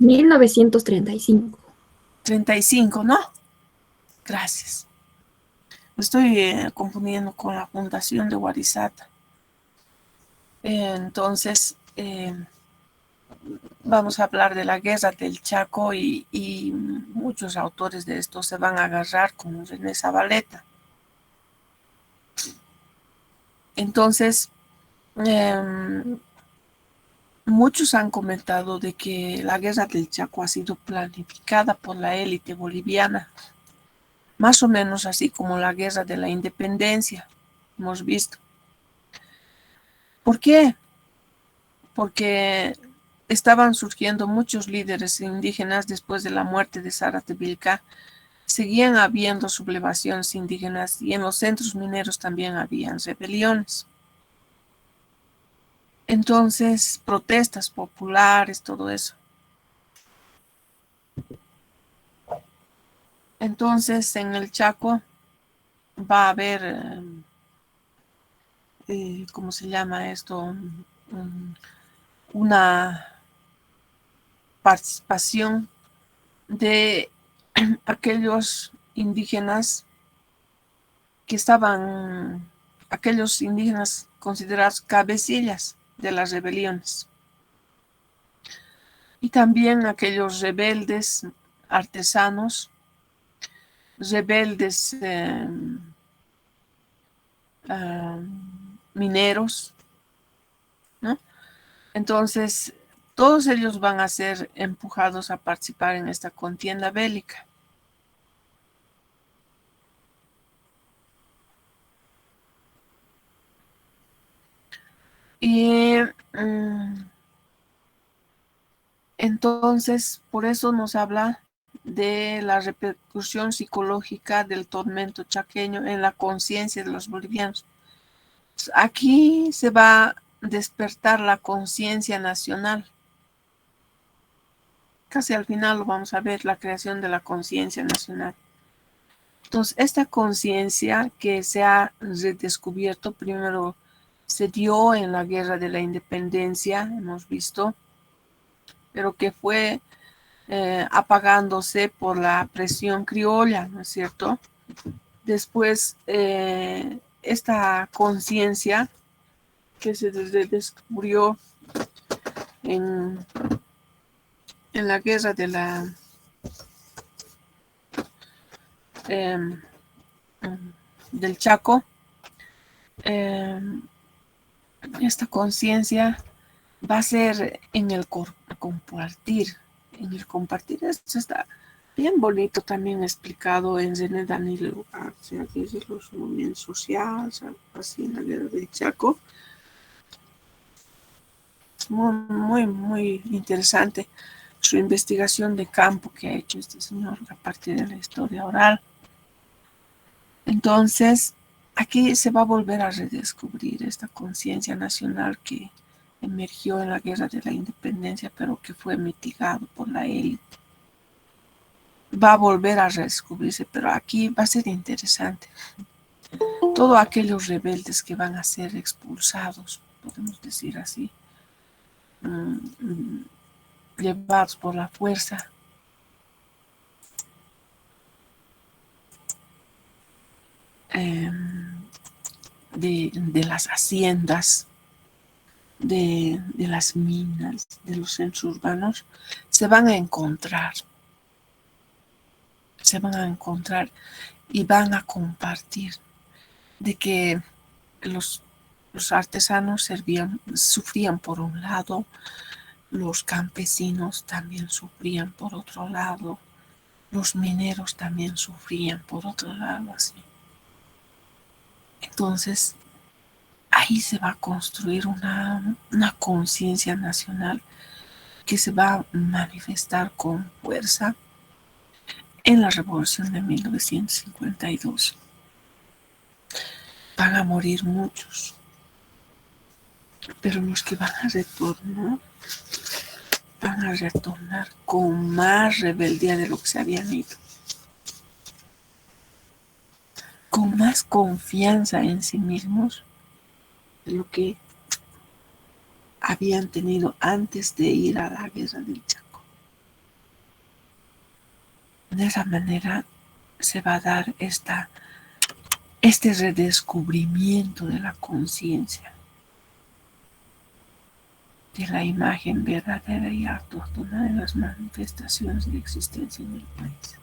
1935. 35, ¿no? Gracias. Me estoy confundiendo con la fundación de Warisata. Entonces, vamos a hablar de la guerra del Chaco y muchos autores de esto se van a agarrar, como René Zavaleta. Entonces, muchos han comentado de que la guerra del Chaco ha sido planificada por la élite boliviana, más o menos así como la guerra de la independencia, hemos visto. ¿Por qué? Porque estaban surgiendo muchos líderes indígenas después de la muerte de Zárate Vilca. Seguían habiendo sublevaciones indígenas y en los centros mineros también habían rebeliones. Entonces, protestas populares, todo eso. Entonces, en el Chaco va a haber, ¿cómo se llama esto? Una participación de aquellos indígenas que estaban, aquellos indígenas considerados cabecillas de las rebeliones. Y también aquellos rebeldes artesanos, rebeldes mineros, ¿no? Entonces, todos ellos van a ser empujados a participar en esta contienda bélica. Y entonces, por eso nos habla de la repercusión psicológica del tormento chaqueño en la conciencia de los bolivianos. Aquí se va a despertar la conciencia nacional. Casi al final lo vamos a ver, la creación de la conciencia nacional. Entonces, esta conciencia que se ha redescubierto, primero se dio en la Guerra de la Independencia, hemos visto, pero que fue apagándose por la presión criolla, ¿no es cierto? Después, esta conciencia que se descubrió en la Guerra de la del Chaco, esta conciencia va a ser en el compartir. En el compartir, esto está bien bonito también explicado en René Danilo Arce, aquí es los movimientos sociales, así en la Guerra del Chaco. Muy, muy, muy interesante su investigación de campo que ha hecho este señor a partir de la historia oral. Entonces, aquí se va a volver a redescubrir esta conciencia nacional que emergió en la Guerra de la Independencia, pero que fue mitigado por la élite. Va a volver a redescubrirse, pero aquí va a ser interesante. Todos aquellos rebeldes que van a ser expulsados, podemos decir así, llevados por la fuerza, de las haciendas, de las minas, de los centros urbanos, se van a encontrar y van a compartir de que los artesanos sufrían por un lado, los campesinos también sufrían por otro lado, los mineros también sufrían por otro lado, así. Entonces, ahí se va a construir una conciencia nacional que se va a manifestar con fuerza en la Revolución de 1952. Van a morir muchos, pero los que van a retornar con más rebeldía de lo que se habían ido, con más confianza en sí mismos de lo que habían tenido antes de ir a la Guerra del Chaco. De esa manera se va a dar este redescubrimiento de la conciencia, de la imagen verdadera y autóctona de las manifestaciones de existencia en el país.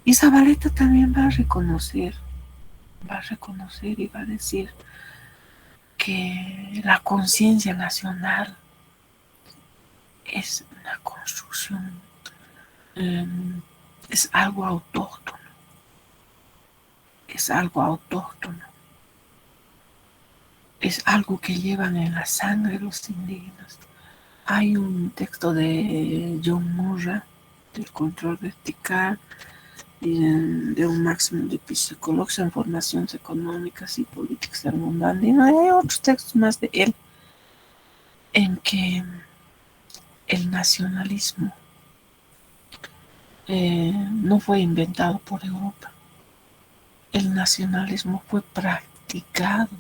Y Zabaleta también va a reconocer y va a decir que la conciencia nacional es una construcción, eh, es algo autóctono, es algo autóctono, es algo que llevan en la sangre los indígenas. Hay un texto de John Murray, del control vertical, y de un máximo de psicología en formaciones económicas y políticas del mundo andino. Hay otros textos más de él en que el nacionalismo no fue inventado por Europa. El nacionalismo fue practicado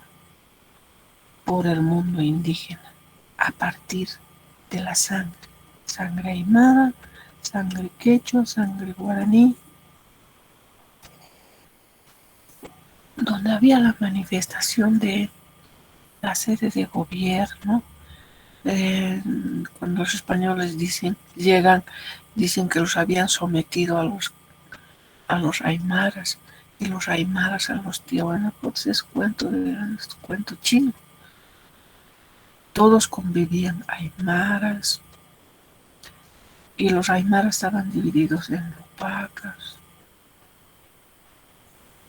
por el mundo indígena a partir de la sangre. Sangre aymara, sangre quechua, sangre guaraní, donde había la manifestación de la sede de gobierno. Cuando los españoles dicen que los habían sometido a los aymaras, y los aymaras a los tiahuanacotes, es cuento chino. Todos convivían aymaras, y los aymaras estaban divididos en lupacas.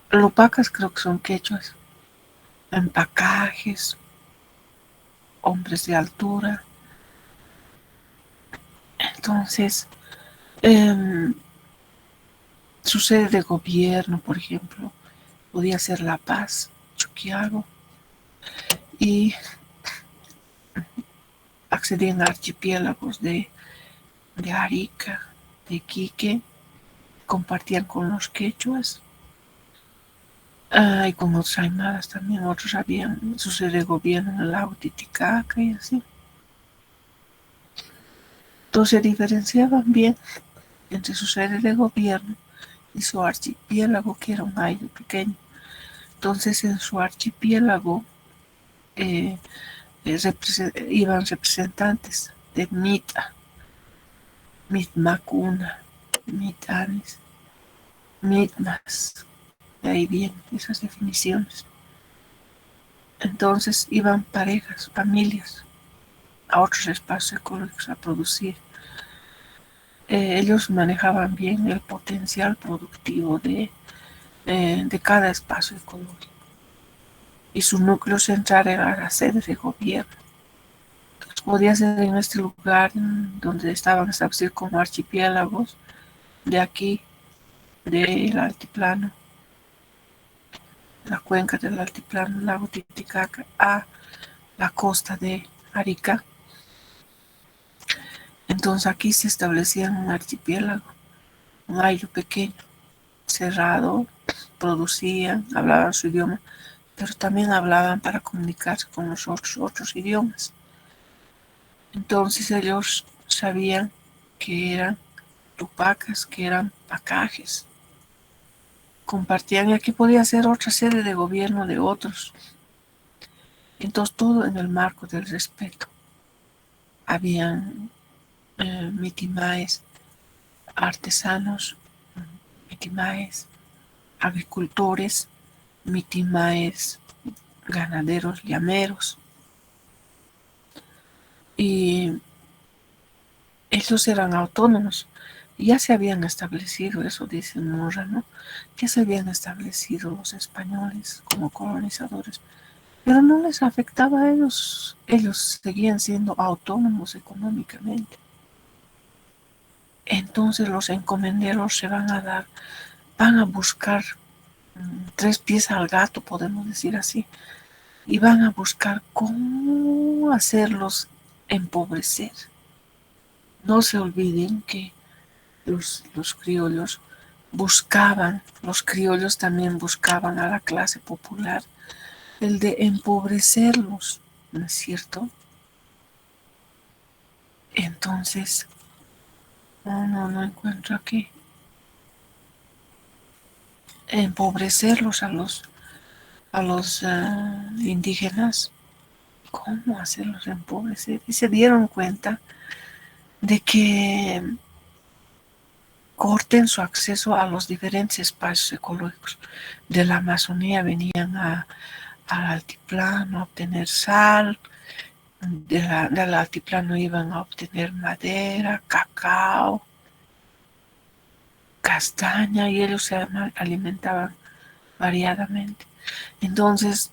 Lupacas creo que son quechuas, en pacajes, hombres de altura. Entonces, su sede de gobierno, por ejemplo, podía ser La Paz, Chuquiago, y accedían a archipiélagos de Arica, de Iquique, compartían con los quechuas, y con otros aymaras también. Otros habían su sede de gobierno en el lago Titicaca y así. Entonces se diferenciaban bien entre su sede de gobierno y su archipiélago, que era un ayllu pequeño. Entonces en su archipiélago eh, iban representantes de Mita, Mitmacuna, Mitanes, Mitmas. De ahí vienen esas definiciones. Entonces iban parejas, familias, a otros espacios ecológicos a producir. Ellos manejaban bien el potencial productivo de cada espacio ecológico. Y su núcleo central era la sede de gobierno. Entonces, podía ser en este lugar donde estaban establecidos como archipiélagos, de aquí, del altiplano, la cuenca del altiplano, lago Titicaca, a la costa de Arica. Entonces aquí se establecía un archipiélago, un ayllu pequeño, cerrado, producían, hablaban su idioma, pero también hablaban para comunicarse con los otros idiomas. Entonces ellos sabían que eran tupacas, que eran pacajes. Compartían, y aquí podía ser otra sede de gobierno de otros. Entonces todo en el marco del respeto. Habían mitimaes, artesanos, mitimaes, agricultores, mitimaes, ganaderos, llameros. Y ellos eran autónomos. Ya se habían establecido, eso dice Murra, ¿no? Ya se habían establecido los españoles como colonizadores, pero no les afectaba a ellos. Ellos seguían siendo autónomos económicamente. Entonces los encomenderos se van a buscar tres pies al gato, podemos decir así, y van a buscar cómo hacerlos empobrecer. No se olviden que los criollos los criollos también buscaban a la clase popular, el de empobrecerlos, ¿no es cierto? Entonces, no encuentro aquí. empobrecerlos a los indígenas. ¿Cómo hacerlos empobrecer? Y se dieron cuenta de que corten su acceso a los diferentes espacios ecológicos. De la Amazonía venían al altiplano a obtener sal, del altiplano iban a obtener madera, cacao, castaña, y ellos se alimentaban variadamente. Entonces,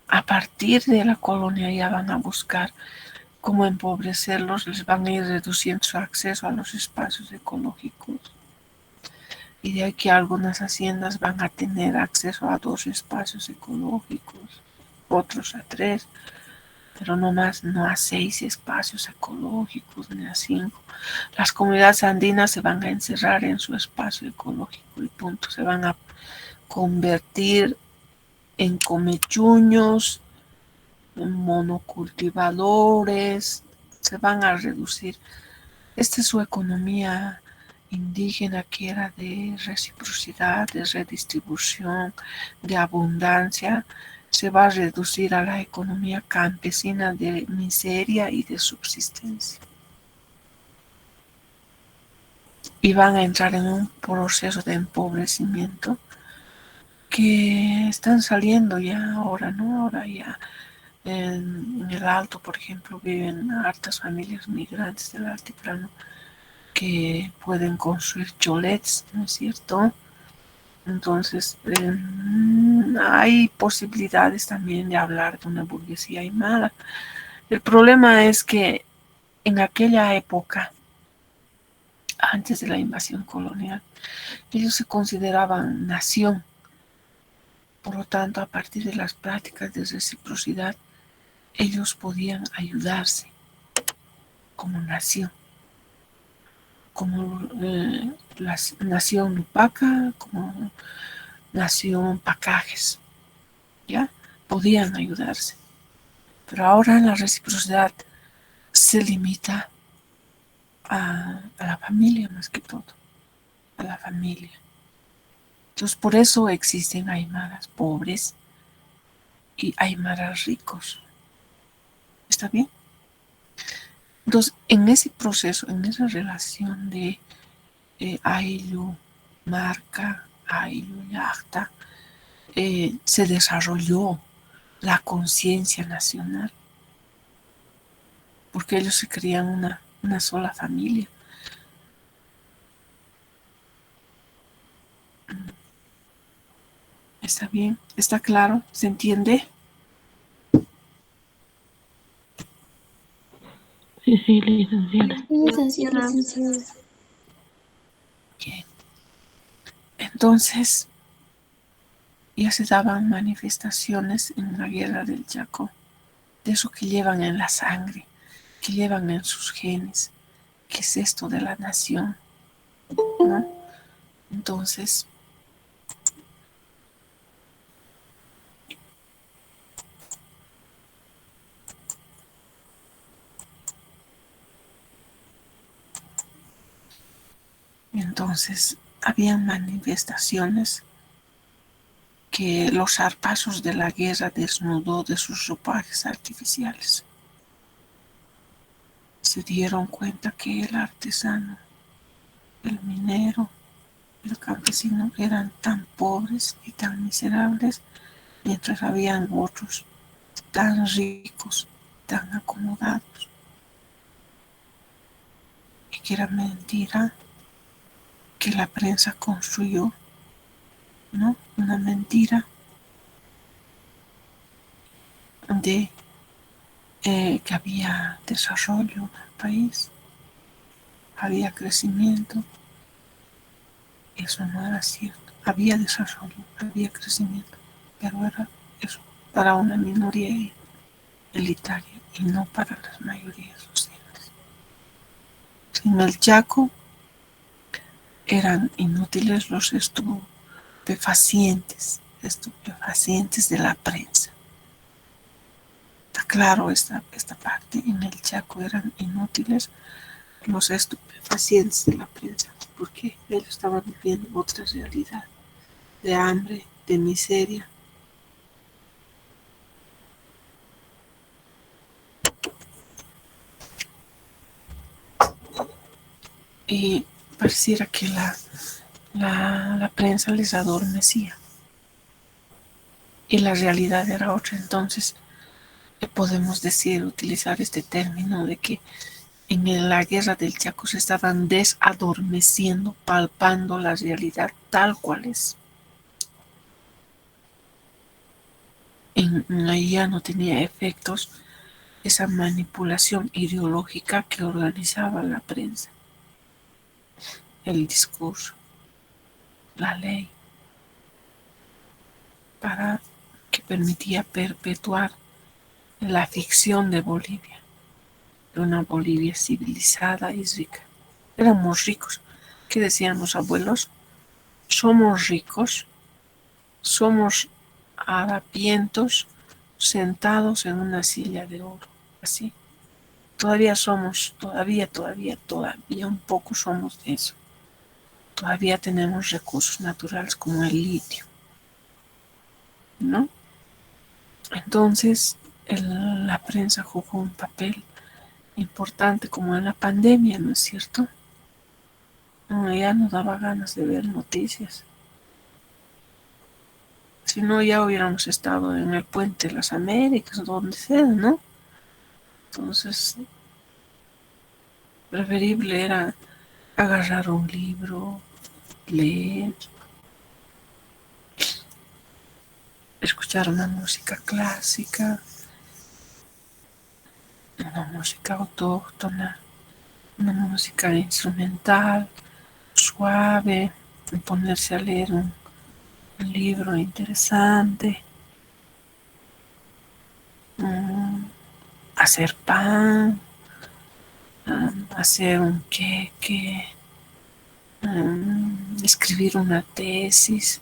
a partir de la colonia ya van a buscar cómo empobrecerlos, les van a ir reduciendo su acceso a los espacios ecológicos. Y de aquí algunas haciendas van a tener acceso a 2 espacios ecológicos, otros a 3, pero no más, no a 6 espacios ecológicos ni a 5. Las comunidades andinas se van a encerrar en su espacio ecológico y punto. Se van a convertir en comechuños, en monocultivadores, se van a reducir. Esta es su economía indígena, que era de reciprocidad, de redistribución, de abundancia, se va a reducir a la economía campesina de miseria y de subsistencia. Y van a entrar en un proceso de empobrecimiento que están saliendo ya ahora, ¿no? Ahora ya en el Alto, por ejemplo, viven hartas familias migrantes del altiplano que pueden construir cholets, ¿no es cierto? Entonces, hay posibilidades también de hablar de una burguesía aymara. El problema es que en aquella época, antes de la invasión colonial, ellos se consideraban nación. Por lo tanto, a partir de las prácticas de reciprocidad, ellos podían ayudarse como nación, como la nación Lupaca, como nación Pacajes, ¿ya? Podían ayudarse. Pero ahora la reciprocidad se limita a la familia más que todo, a la familia. Entonces por eso existen aymaras pobres y aymaras ricos. ¿Está bien? Entonces en ese proceso, en esa relación de Ayllu, Marca, Ayllu, Yachta, se desarrolló la conciencia nacional, porque ellos se creían una sola familia. ¿Está bien? ¿Está claro? ¿Se entiende? Sí, sí, licenciada. Sí, licenciada. Bien. Entonces, ya se daban manifestaciones en la guerra del Chaco, de eso que llevan en la sangre, que llevan en sus genes, que es esto de la nación, ¿no? Entonces, habían manifestaciones que los zarpazos de la guerra desnudó de sus ropajes artificiales. Se dieron cuenta que el artesano, el minero, el campesino eran tan pobres y tan miserables, mientras habían otros tan ricos, tan acomodados, y que era mentira que la prensa construyó, ¿no? Una mentira de que había desarrollo en el país, había crecimiento. Eso no era cierto. Había desarrollo, había crecimiento, pero era eso para una minoría elitaria y no para las mayorías sociales. En el Chaco eran inútiles los estupefacientes de la prensa. Está claro esta parte. En el Chaco eran inútiles los estupefacientes de la prensa, porque ellos estaban viviendo otra realidad. de hambre, de miseria. Y pareciera que la prensa les adormecía. Y la realidad era otra. Entonces, podemos decir, utilizar este término de que en la guerra del Chaco se estaban desadormeciendo, palpando la realidad tal cual es. Ahí ya no tenía efectos esa manipulación ideológica que organizaba la prensa, el discurso, la ley, para que permitía perpetuar la ficción de Bolivia, de una Bolivia civilizada y rica. Éramos ricos. ¿Qué decían los abuelos? Somos ricos, somos harapientos sentados en una silla de oro. Así. Todavía somos, todavía un poco somos de eso. Todavía tenemos recursos naturales como el litio, ¿no? Entonces, la prensa jugó un papel importante como en la pandemia, ¿no es cierto? No, ya no daba ganas de ver noticias. Si no, ya hubiéramos estado en el puente de las Américas, donde sea, ¿no? Entonces, preferible era agarrar un libro, leer, escuchar una música clásica, una música autóctona, una música instrumental, suave, y ponerse a leer un libro interesante, hacer pan, hacer un queque, escribir una tesis,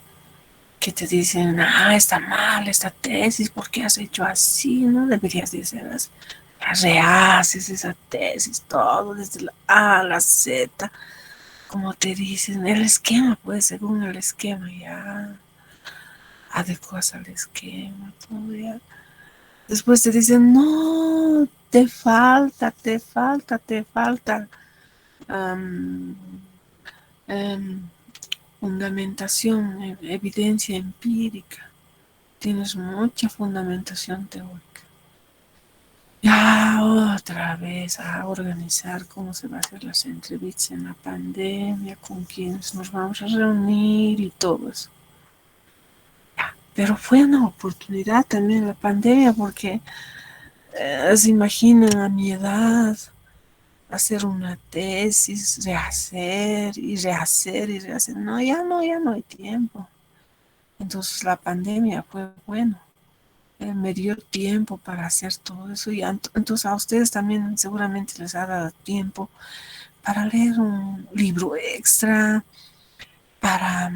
que te dicen, está mal esta tesis, ¿por qué has hecho así? No deberías de ser así. Rehaces esa tesis, todo desde la A a la Z, como te dicen, el esquema, pues según el esquema ya adecuas al esquema, todo ya. Después te dicen, no, te falta um, um, fundamentación, evidencia empírica. Tienes mucha fundamentación teórica. Ya otra vez a organizar cómo se va a hacer las entrevistas en la pandemia, con quiénes nos vamos a reunir y todo eso. Ya, pero fue una oportunidad también la pandemia porque se imaginan a mi edad hacer una tesis, rehacer y rehacer y rehacer. No, ya no hay tiempo. Entonces la pandemia fue bueno. Me dio tiempo para hacer todo eso y entonces a ustedes también seguramente les ha dado tiempo para leer un libro extra, para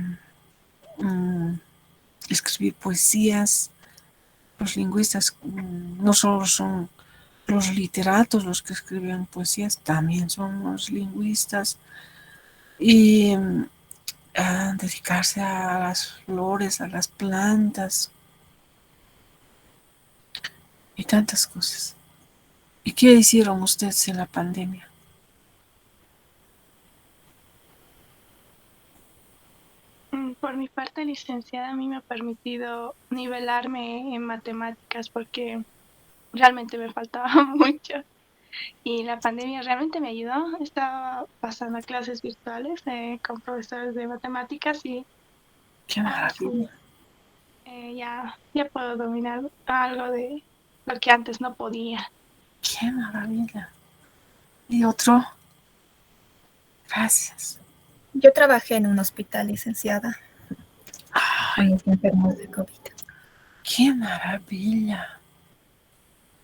escribir poesías. Los lingüistas no solo son los literatos los que escriben poesías, también son los lingüistas y dedicarse a las flores, a las plantas y tantas cosas. ¿Y qué hicieron ustedes en la pandemia? Por mi parte, licenciada, a mí me ha permitido nivelarme en matemáticas porque realmente me faltaba mucho y la pandemia realmente me ayudó. Estaba pasando clases virtuales con profesores de matemáticas y Qué sí, maravilla. ya puedo dominar algo de lo que antes no podía. Qué maravilla. Y otro, gracias. Yo trabajé en un hospital, licenciada, con Ay, los enfermos de COVID. qué maravilla.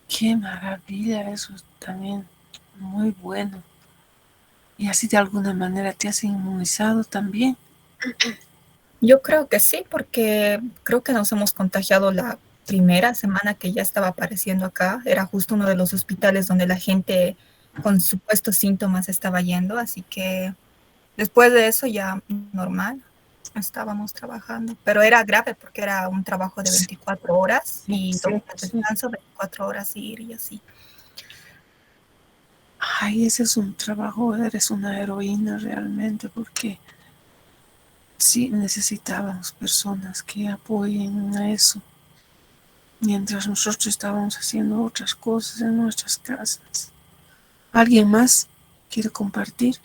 Qué maravilla. Eso es también muy bueno. Y así de alguna manera te has inmunizado también. Yo creo que sí, porque creo que nos hemos contagiado la primera semana que ya estaba apareciendo acá. Era justo uno de los hospitales donde la gente con supuestos síntomas estaba yendo, así que después de eso ya normal. estábamos trabajando, pero era grave porque era un trabajo de 24 horas y 2 Sí, horas de sí. descanso, 24 horas ir y así. Ay, ese es un trabajo, eres una heroína realmente, porque sí necesitábamos personas que apoyen a eso, mientras nosotros estábamos haciendo otras cosas en nuestras casas. ¿Alguien más quiere compartir?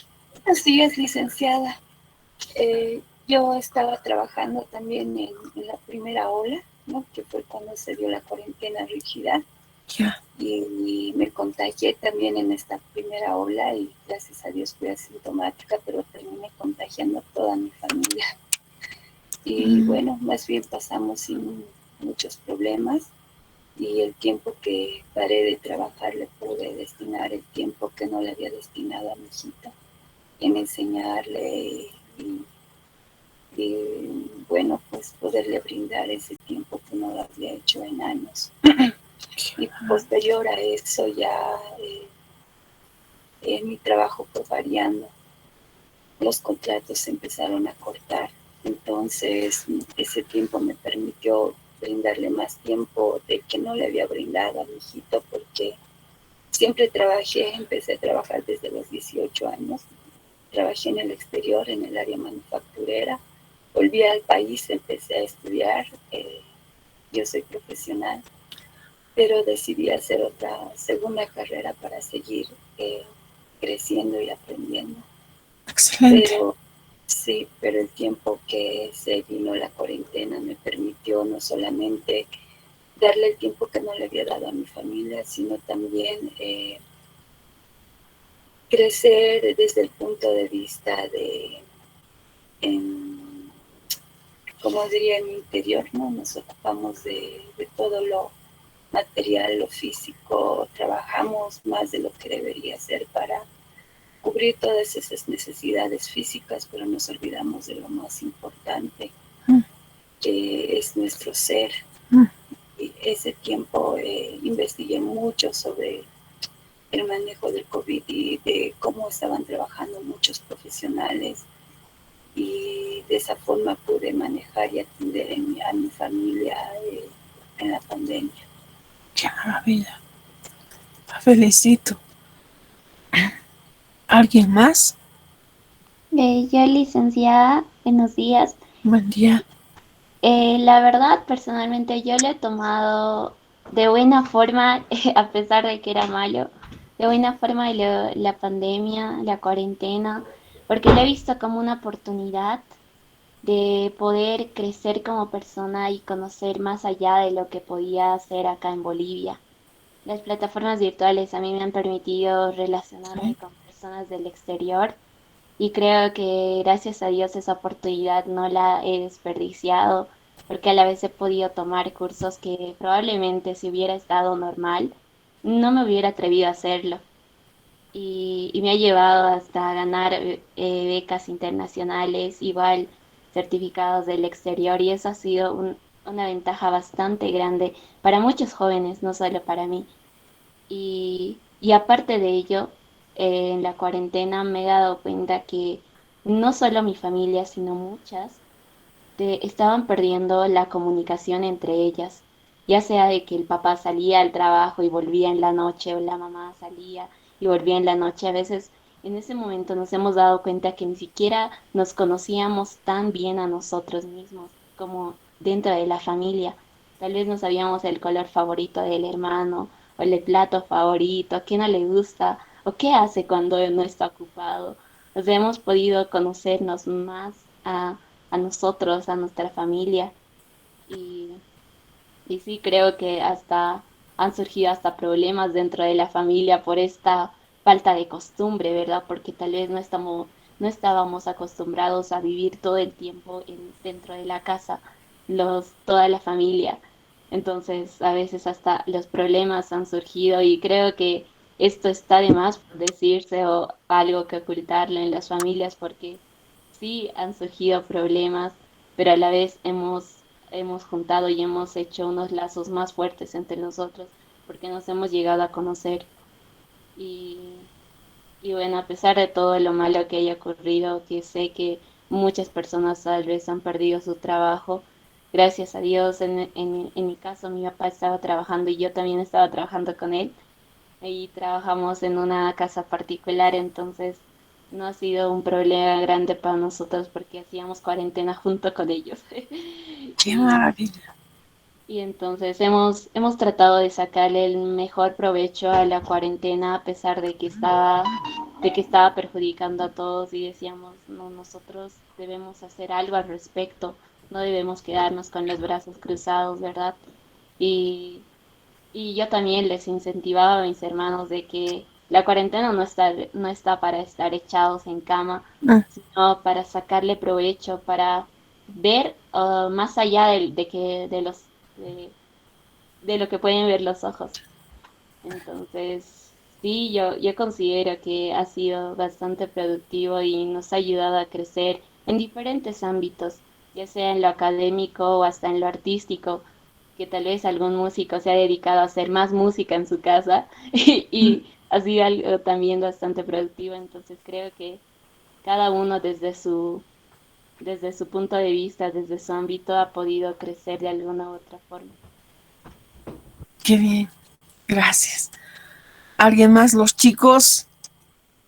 Así es, licenciada. Yo estaba trabajando también en la primera ola, ¿no? Que fue cuando se dio la cuarentena rígida. Ya. Y me contagié también en esta primera ola y gracias a Dios fui asintomática, pero terminé contagiando a toda mi familia. Y bueno, más bien pasamos sin muchos problemas y el tiempo que paré de trabajar le pude destinar el tiempo que no le había destinado a mi hijita en enseñarle y bueno, pues poderle brindar ese tiempo que no lo había hecho en años. Y posterior a eso ya mi trabajo fue variando, los contratos se empezaron a cortar, entonces ese tiempo me permitió brindarle más tiempo de que no le había brindado a mi hijito porque siempre trabajé, empecé a trabajar desde los 18 años, trabajé en el exterior, en el área manufacturera, volví al país, empecé a estudiar, yo soy profesional, pero decidí hacer otra segunda carrera para seguir creciendo y aprendiendo. Excelente. Pero sí, pero el tiempo que se vino la cuarentena me permitió no solamente darle el tiempo que no le había dado a mi familia, sino también crecer desde el punto de vista de, como diría, en mi interior, ¿no? Nos ocupamos de todo lo material, lo físico, trabajamos más de lo que debería ser para cubrir todas esas necesidades físicas, pero nos olvidamos de lo más importante, que es nuestro ser. Y ese tiempo investigué mucho sobre el manejo del COVID y de cómo estaban trabajando muchos profesionales y de esa forma pude manejar y atender a mi familia en la pandemia. ¡Qué maravilla! La felicito. ¿Alguien más? Yo, licenciada, buenos días. Buen día. La verdad, personalmente yo lo he tomado de buena forma, a pesar de que era malo, de buena forma la pandemia, la cuarentena, porque lo he visto como una oportunidad de poder crecer como persona y conocer más allá de lo que podía hacer acá en Bolivia. Las plataformas virtuales a mí me han permitido relacionarme Sí. con personas del exterior y creo que gracias a Dios esa oportunidad no la he desperdiciado porque a la vez he podido tomar cursos que probablemente si hubiera estado normal no me hubiera atrevido a hacerlo. Y me ha llevado hasta ganar becas internacionales, igual certificados del exterior y eso ha sido una ventaja bastante grande para muchos jóvenes, no solo para mí. Y aparte de ello, en la cuarentena me he dado cuenta que no solo mi familia, sino muchas, estaban perdiendo la comunicación entre ellas, ya sea de que el papá salía al trabajo y volvía en la noche, o la mamá salía y volvía en la noche. A veces en ese momento nos hemos dado cuenta que ni siquiera nos conocíamos tan bien a nosotros mismos como dentro de la familia. Tal vez no sabíamos el color favorito del hermano o el plato favorito, a qué no le gusta o qué hace cuando no está ocupado. Nos hemos podido conocernos más a nosotros, a nuestra familia. Y, y sí, creo que hasta han surgido hasta problemas dentro de la familia por esta falta de costumbre, ¿verdad? Porque tal vez no estábamos acostumbrados a vivir todo el tiempo dentro de la casa, toda la familia. Entonces, a veces hasta los problemas han surgido y creo que esto está de más por decirse o algo que ocultarlo en las familias porque sí han surgido problemas, pero a la vez hemos juntado y hemos hecho unos lazos más fuertes entre nosotros porque nos hemos llegado a conocer. Y, y bueno, a pesar de todo lo malo que haya ocurrido, que sé que muchas personas tal vez han perdido su trabajo. Gracias a Dios, en mi caso, mi papá estaba trabajando y yo también estaba trabajando con él. Y trabajamos en una casa particular, entonces no ha sido un problema grande para nosotros porque hacíamos cuarentena junto con ellos. Qué Y maravilla. y entonces hemos tratado de sacarle el mejor provecho a la cuarentena a pesar de que estaba perjudicando a todos y decíamos, no, nosotros debemos hacer algo al respecto, no debemos quedarnos con los brazos cruzados, ¿verdad? Y, y yo también les incentivaba a mis hermanos de que la cuarentena no está para estar echados en cama, Mm, sino para sacarle provecho, para ver más allá de, de lo que pueden ver los ojos. Entonces, sí, yo considero que ha sido bastante productivo y nos ha ayudado a crecer en diferentes ámbitos, ya sea en lo académico o hasta en lo artístico, que tal vez algún músico se ha dedicado a hacer más música en su casa mm. y ha sido algo también bastante productivo. Entonces, creo que cada uno desde su punto de vista, desde su ámbito, ha podido crecer de alguna u otra forma. Qué bien. Gracias. ¿Alguien más? ¿Los chicos?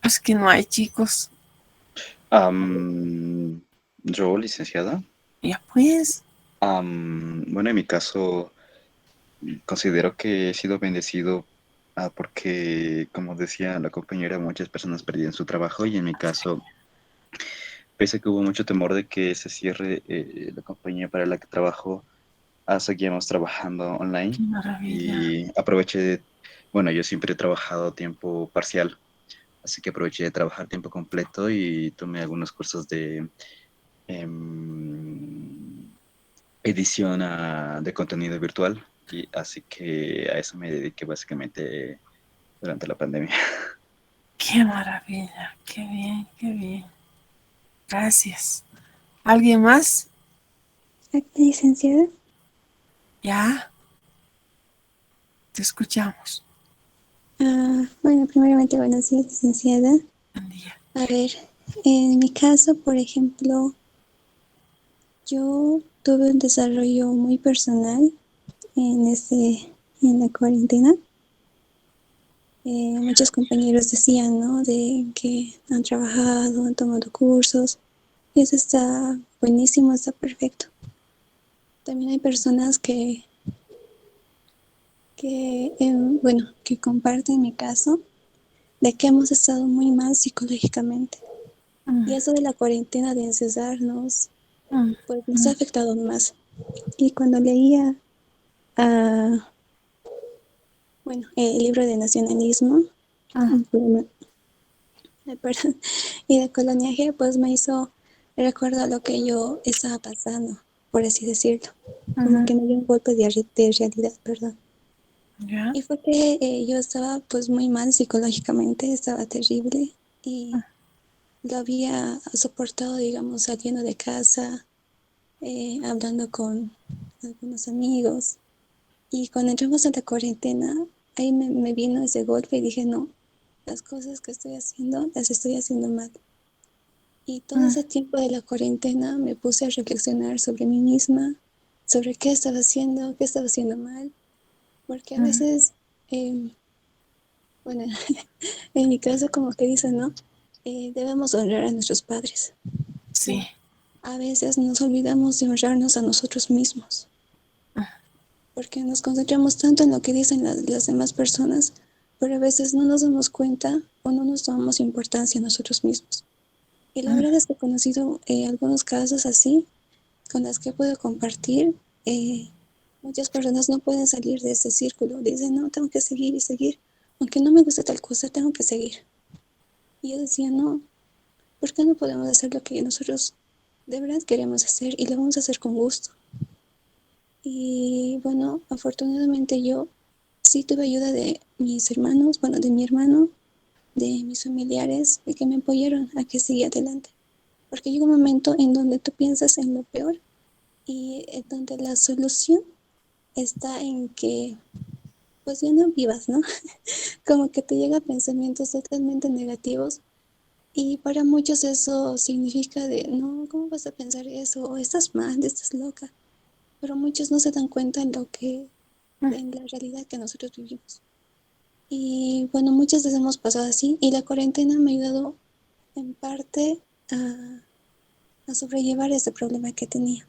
Es que no hay chicos. Yo, licenciada, Ya pues. bueno, en mi caso considero que he sido bendecido porque, como decía la compañera, muchas personas perdieron su trabajo y en mi caso, pese a que hubo mucho temor de que se cierre la compañía para la que trabajo, seguíamos trabajando online Qué maravilla. y aproveché, bueno, yo siempre he trabajado a tiempo parcial, así que aproveché de trabajar tiempo completo y tomé algunos cursos de em, edición de contenido virtual, y así que a eso me dediqué básicamente durante la pandemia. Qué maravilla. Qué bien, qué bien. Gracias. ¿Alguien más? Licenciada. Ya, te escuchamos. Bueno, primeramente, buenos días, licenciada. Buen día. A ver, en mi caso, por ejemplo, yo tuve un desarrollo muy personal en la cuarentena. Muchos compañeros decían, ¿no? De que han trabajado, han tomado cursos. Y eso está buenísimo, está perfecto. También hay personas bueno, que comparten mi caso de que hemos estado muy mal psicológicamente. Y Mm, eso de la cuarentena, de encerrarnos, mm, pues nos ha mm, afectado más. Y cuando leía, bueno, el libro de nacionalismo, mm, perdón, y de coloniaje, pues me hizo recuerdo a lo que yo estaba pasando, por así decirlo. Como mm. que me dio un golpe de realidad, perdón. Ya. Y fue que yo estaba pues muy mal psicológicamente, estaba terrible y lo había soportado, digamos, saliendo de casa, hablando con algunos amigos. Y cuando entramos a la cuarentena, ahí me vino ese golpe y dije, no, las cosas que estoy haciendo, las estoy haciendo mal. Y todo Mm, ese tiempo de la cuarentena me puse a reflexionar sobre mí misma, sobre qué estaba haciendo mal, porque a mm. veces, bueno, en mi caso como que dicen, ¿no? Debemos honrar a nuestros padres. Sí. Pero a veces nos olvidamos de honrarnos a nosotros mismos, porque nos concentramos tanto en lo que dicen las demás personas, pero a veces no nos damos cuenta o no nos tomamos importancia a nosotros mismos. Y la Mm, verdad es que he conocido algunos casos así, con las que puedo compartir. eh, Muchas personas no pueden salir de ese círculo, dicen, no, tengo que seguir y seguir, aunque no me guste tal cosa, tengo que seguir. Y yo decía, no, ¿por qué no podemos hacer lo que nosotros de verdad queremos hacer y lo vamos a hacer con gusto? Y bueno, afortunadamente yo sí tuve ayuda de mis hermanos, bueno, de mi hermano, de mis familiares, y que me apoyaron a que siga adelante. Porque llega un momento en donde tú piensas en lo peor y en donde la solución está en que pues ya no vivas, ¿no? Como que te llegan pensamientos totalmente negativos Y para muchos eso significa de, no, ¿cómo vas a pensar eso? O estás mal, estás loca. Pero muchos no se dan cuenta en la realidad que nosotros vivimos. Y bueno, muchas veces hemos pasado así y la cuarentena me ha ayudado en parte a sobrellevar ese problema que tenía.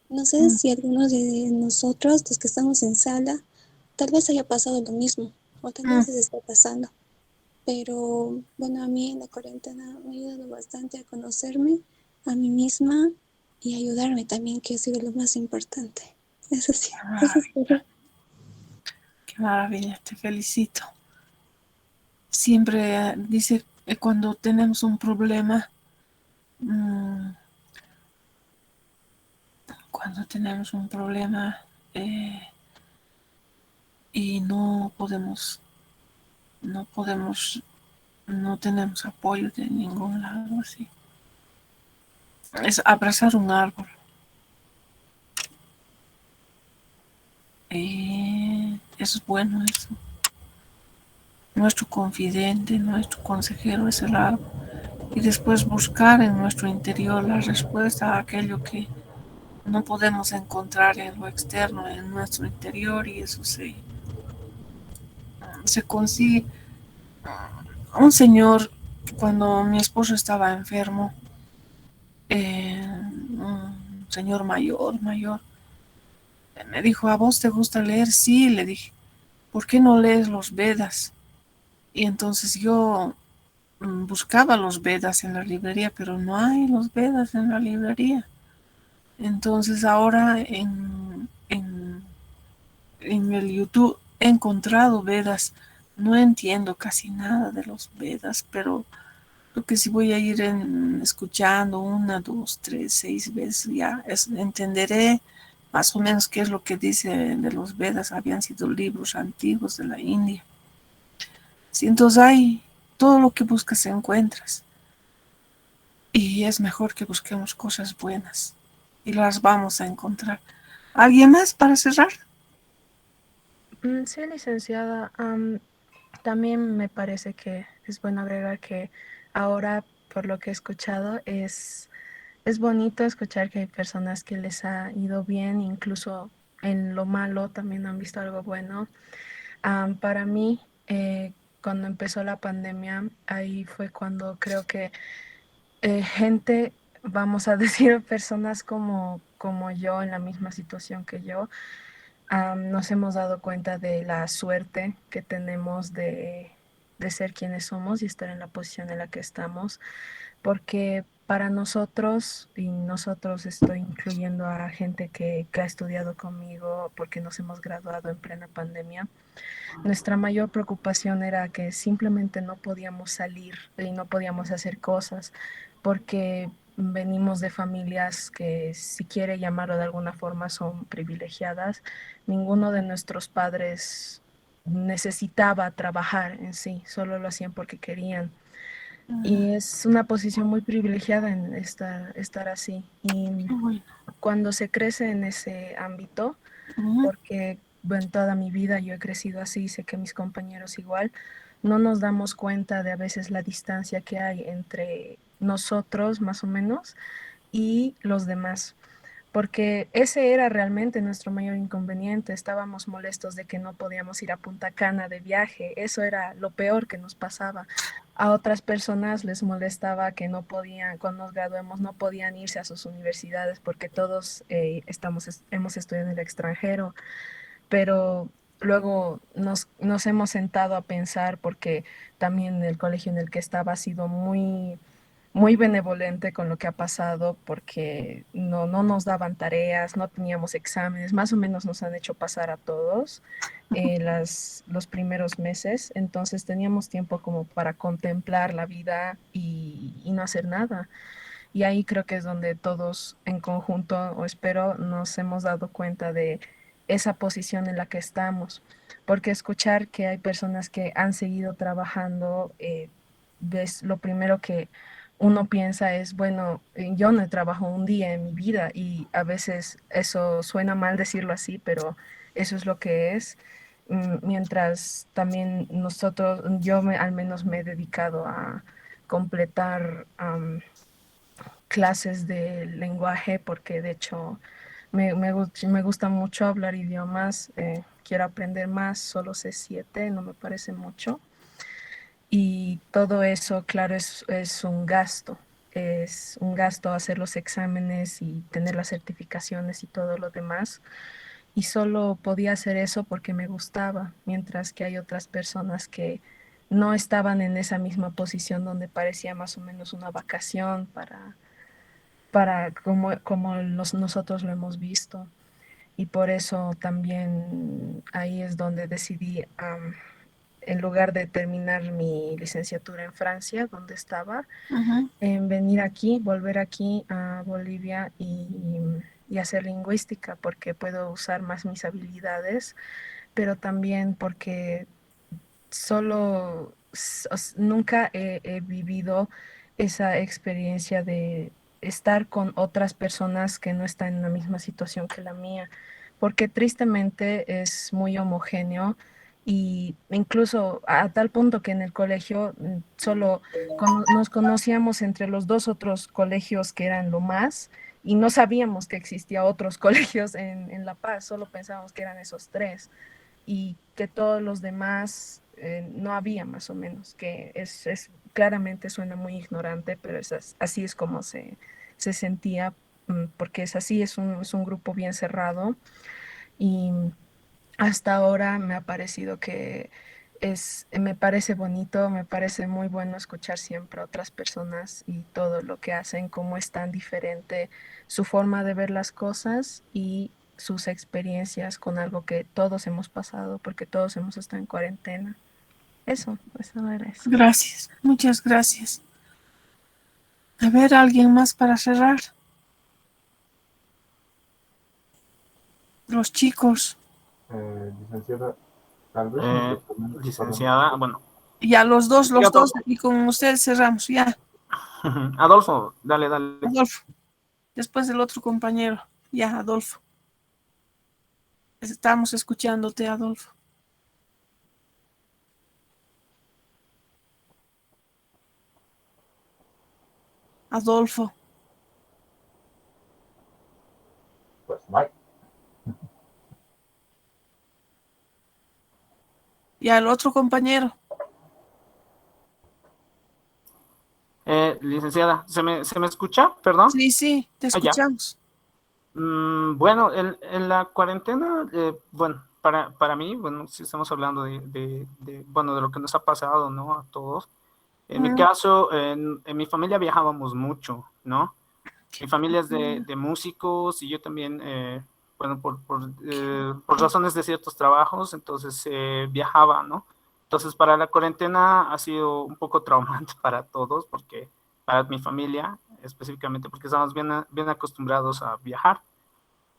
No sé Mm, si algunos de nosotros, los que estamos en sala, tal vez haya pasado lo mismo o tal mm. vez les está pasando. Pero bueno, a mí en la cuarentena me ha ayudado bastante a conocerme a mí misma y ayudarme también, que ha sido lo más importante. Eso sí, Qué eso es maravilla, todo. qué maravilla, te felicito. Siempre dice cuando tenemos un problema, mm, cuando tenemos un problema eh, y no podemos, no tenemos apoyo de ningún lado, así. Es abrazar un árbol. Eso es bueno, eso. Nuestro confidente, nuestro consejero es el árbol. Y después buscar en nuestro interior la respuesta a aquello que no podemos encontrar en lo externo, en nuestro interior, y eso se consigue. Un señor, cuando mi esposo estaba enfermo, un señor mayor, me dijo, ¿a vos te gusta leer? Sí, le dije, ¿por qué no lees los Vedas? Y entonces yo buscaba los Vedas en la librería, pero no hay los Vedas en la librería. Entonces ahora en el YouTube he encontrado Vedas. No entiendo casi nada de los Vedas, pero creo que si voy a ir escuchando una, dos, tres, seis veces, ya entenderé más o menos qué es lo que dice de los Vedas. Habían sido libros antiguos de la India. Sí, entonces hay todo lo que buscas encuentras. Y es mejor que busquemos cosas buenas. Y las vamos a encontrar. ¿Alguien más para cerrar? Sí, licenciada. También me parece que es bueno agregar que ahora, por lo que he escuchado, es bonito escuchar que hay personas que les ha ido bien, incluso en lo malo también han visto algo bueno. Para mí, cuando empezó la pandemia, ahí fue cuando creo que gente, vamos a decir, personas como yo en la misma situación que yo, nos hemos dado cuenta de la suerte que tenemos de ser quienes somos y estar en la posición en la que estamos, porque para nosotros, y nosotros estoy incluyendo a gente que ha estudiado conmigo porque nos hemos graduado en plena pandemia, nuestra mayor preocupación era que simplemente no podíamos salir y no podíamos hacer cosas porque venimos de familias que, si quiere llamarlo de alguna forma, son privilegiadas. Ninguno de nuestros padres necesitaba trabajar en sí, solo lo hacían porque querían. Y es una posición muy privilegiada en estar así. Y Bueno, cuando se crece en ese ámbito, porque bueno, toda mi vida yo he crecido así, sé que mis compañeros igual, no nos damos cuenta de a veces la distancia que hay entre nosotros, más o menos, y los demás. Porque ese era realmente nuestro mayor inconveniente. Estábamos molestos de que no podíamos ir a Punta Cana de viaje. Eso era lo peor que nos pasaba. A otras personas les molestaba que no podían, cuando nos graduemos, no podían irse a sus universidades porque todos hemos estudiado en el extranjero, pero luego nos hemos sentado a pensar porque también el colegio en el que estaba ha sido muy benevolente con lo que ha pasado porque no nos daban tareas, no teníamos exámenes, más o menos nos han hecho pasar a todos los primeros meses, entonces teníamos tiempo como para contemplar la vida y no hacer nada. Y ahí creo que es donde todos en conjunto, o espero, nos hemos dado cuenta de esa posición en la que estamos. Porque escuchar que hay personas que han seguido trabajando, ves, lo primero que uno piensa es, bueno, yo no he trabajado un día en mi vida y a veces eso suena mal decirlo así, pero eso es lo que es. Mientras también nosotros, al menos me he dedicado a completar clases de lenguaje, porque de hecho me gusta mucho hablar idiomas, quiero aprender más, solo sé 7, no me parece mucho. Y todo eso, claro, es un gasto hacer los exámenes y tener las certificaciones y todo lo demás. Y solo podía hacer eso porque me gustaba, mientras que hay otras personas que no estaban en esa misma posición donde parecía más o menos una vacación para como nosotros lo hemos visto. Y por eso también ahí es donde decidí, en lugar de terminar mi licenciatura en Francia, donde estaba, en venir aquí, volver aquí a Bolivia y hacer lingüística, porque puedo usar más mis habilidades, pero también porque nunca he vivido esa experiencia de estar con otras personas que no están en la misma situación que la mía, porque tristemente es muy homogéneo y incluso a tal punto que en el colegio solo nos conocíamos entre los 2 otros colegios que eran lo más y no sabíamos que existía otros colegios en La Paz, solo pensábamos que eran esos 3 y que todos los demás no había, más o menos, que claramente suena muy ignorante, pero así es como se sentía, porque es así, es un grupo bien cerrado y hasta ahora me ha parecido que me parece bonito, me parece muy bueno escuchar siempre a otras personas y todo lo que hacen, cómo es tan diferente su forma de ver las cosas y sus experiencias con algo que todos hemos pasado, porque todos hemos estado en cuarentena. Eso era eso. Gracias, muchas gracias. A ver, ¿alguien más para cerrar? Los chicos. Licenciada, tal vez nos recomiende licenciada, bueno. Ya, los dos, y con ustedes cerramos, ya. Adolfo, dale. Adolfo, después del otro compañero. Ya, Adolfo. Estamos escuchándote, Adolfo. Adolfo. Pues bye. Ya, el otro compañero. Licenciada, ¿se me escucha? Perdón. Sí, te escuchamos. Bueno, en la cuarentena, bueno, para mí, bueno, si estamos hablando de lo que nos ha pasado, ¿no? A todos. En mi caso, en mi familia viajábamos mucho, ¿no? Mi familia es de músicos y yo también, bueno, por razones de ciertos trabajos, entonces viajaba, ¿no? Entonces para la cuarentena ha sido un poco traumante para todos, porque para mi familia específicamente, porque estamos bien acostumbrados a viajar.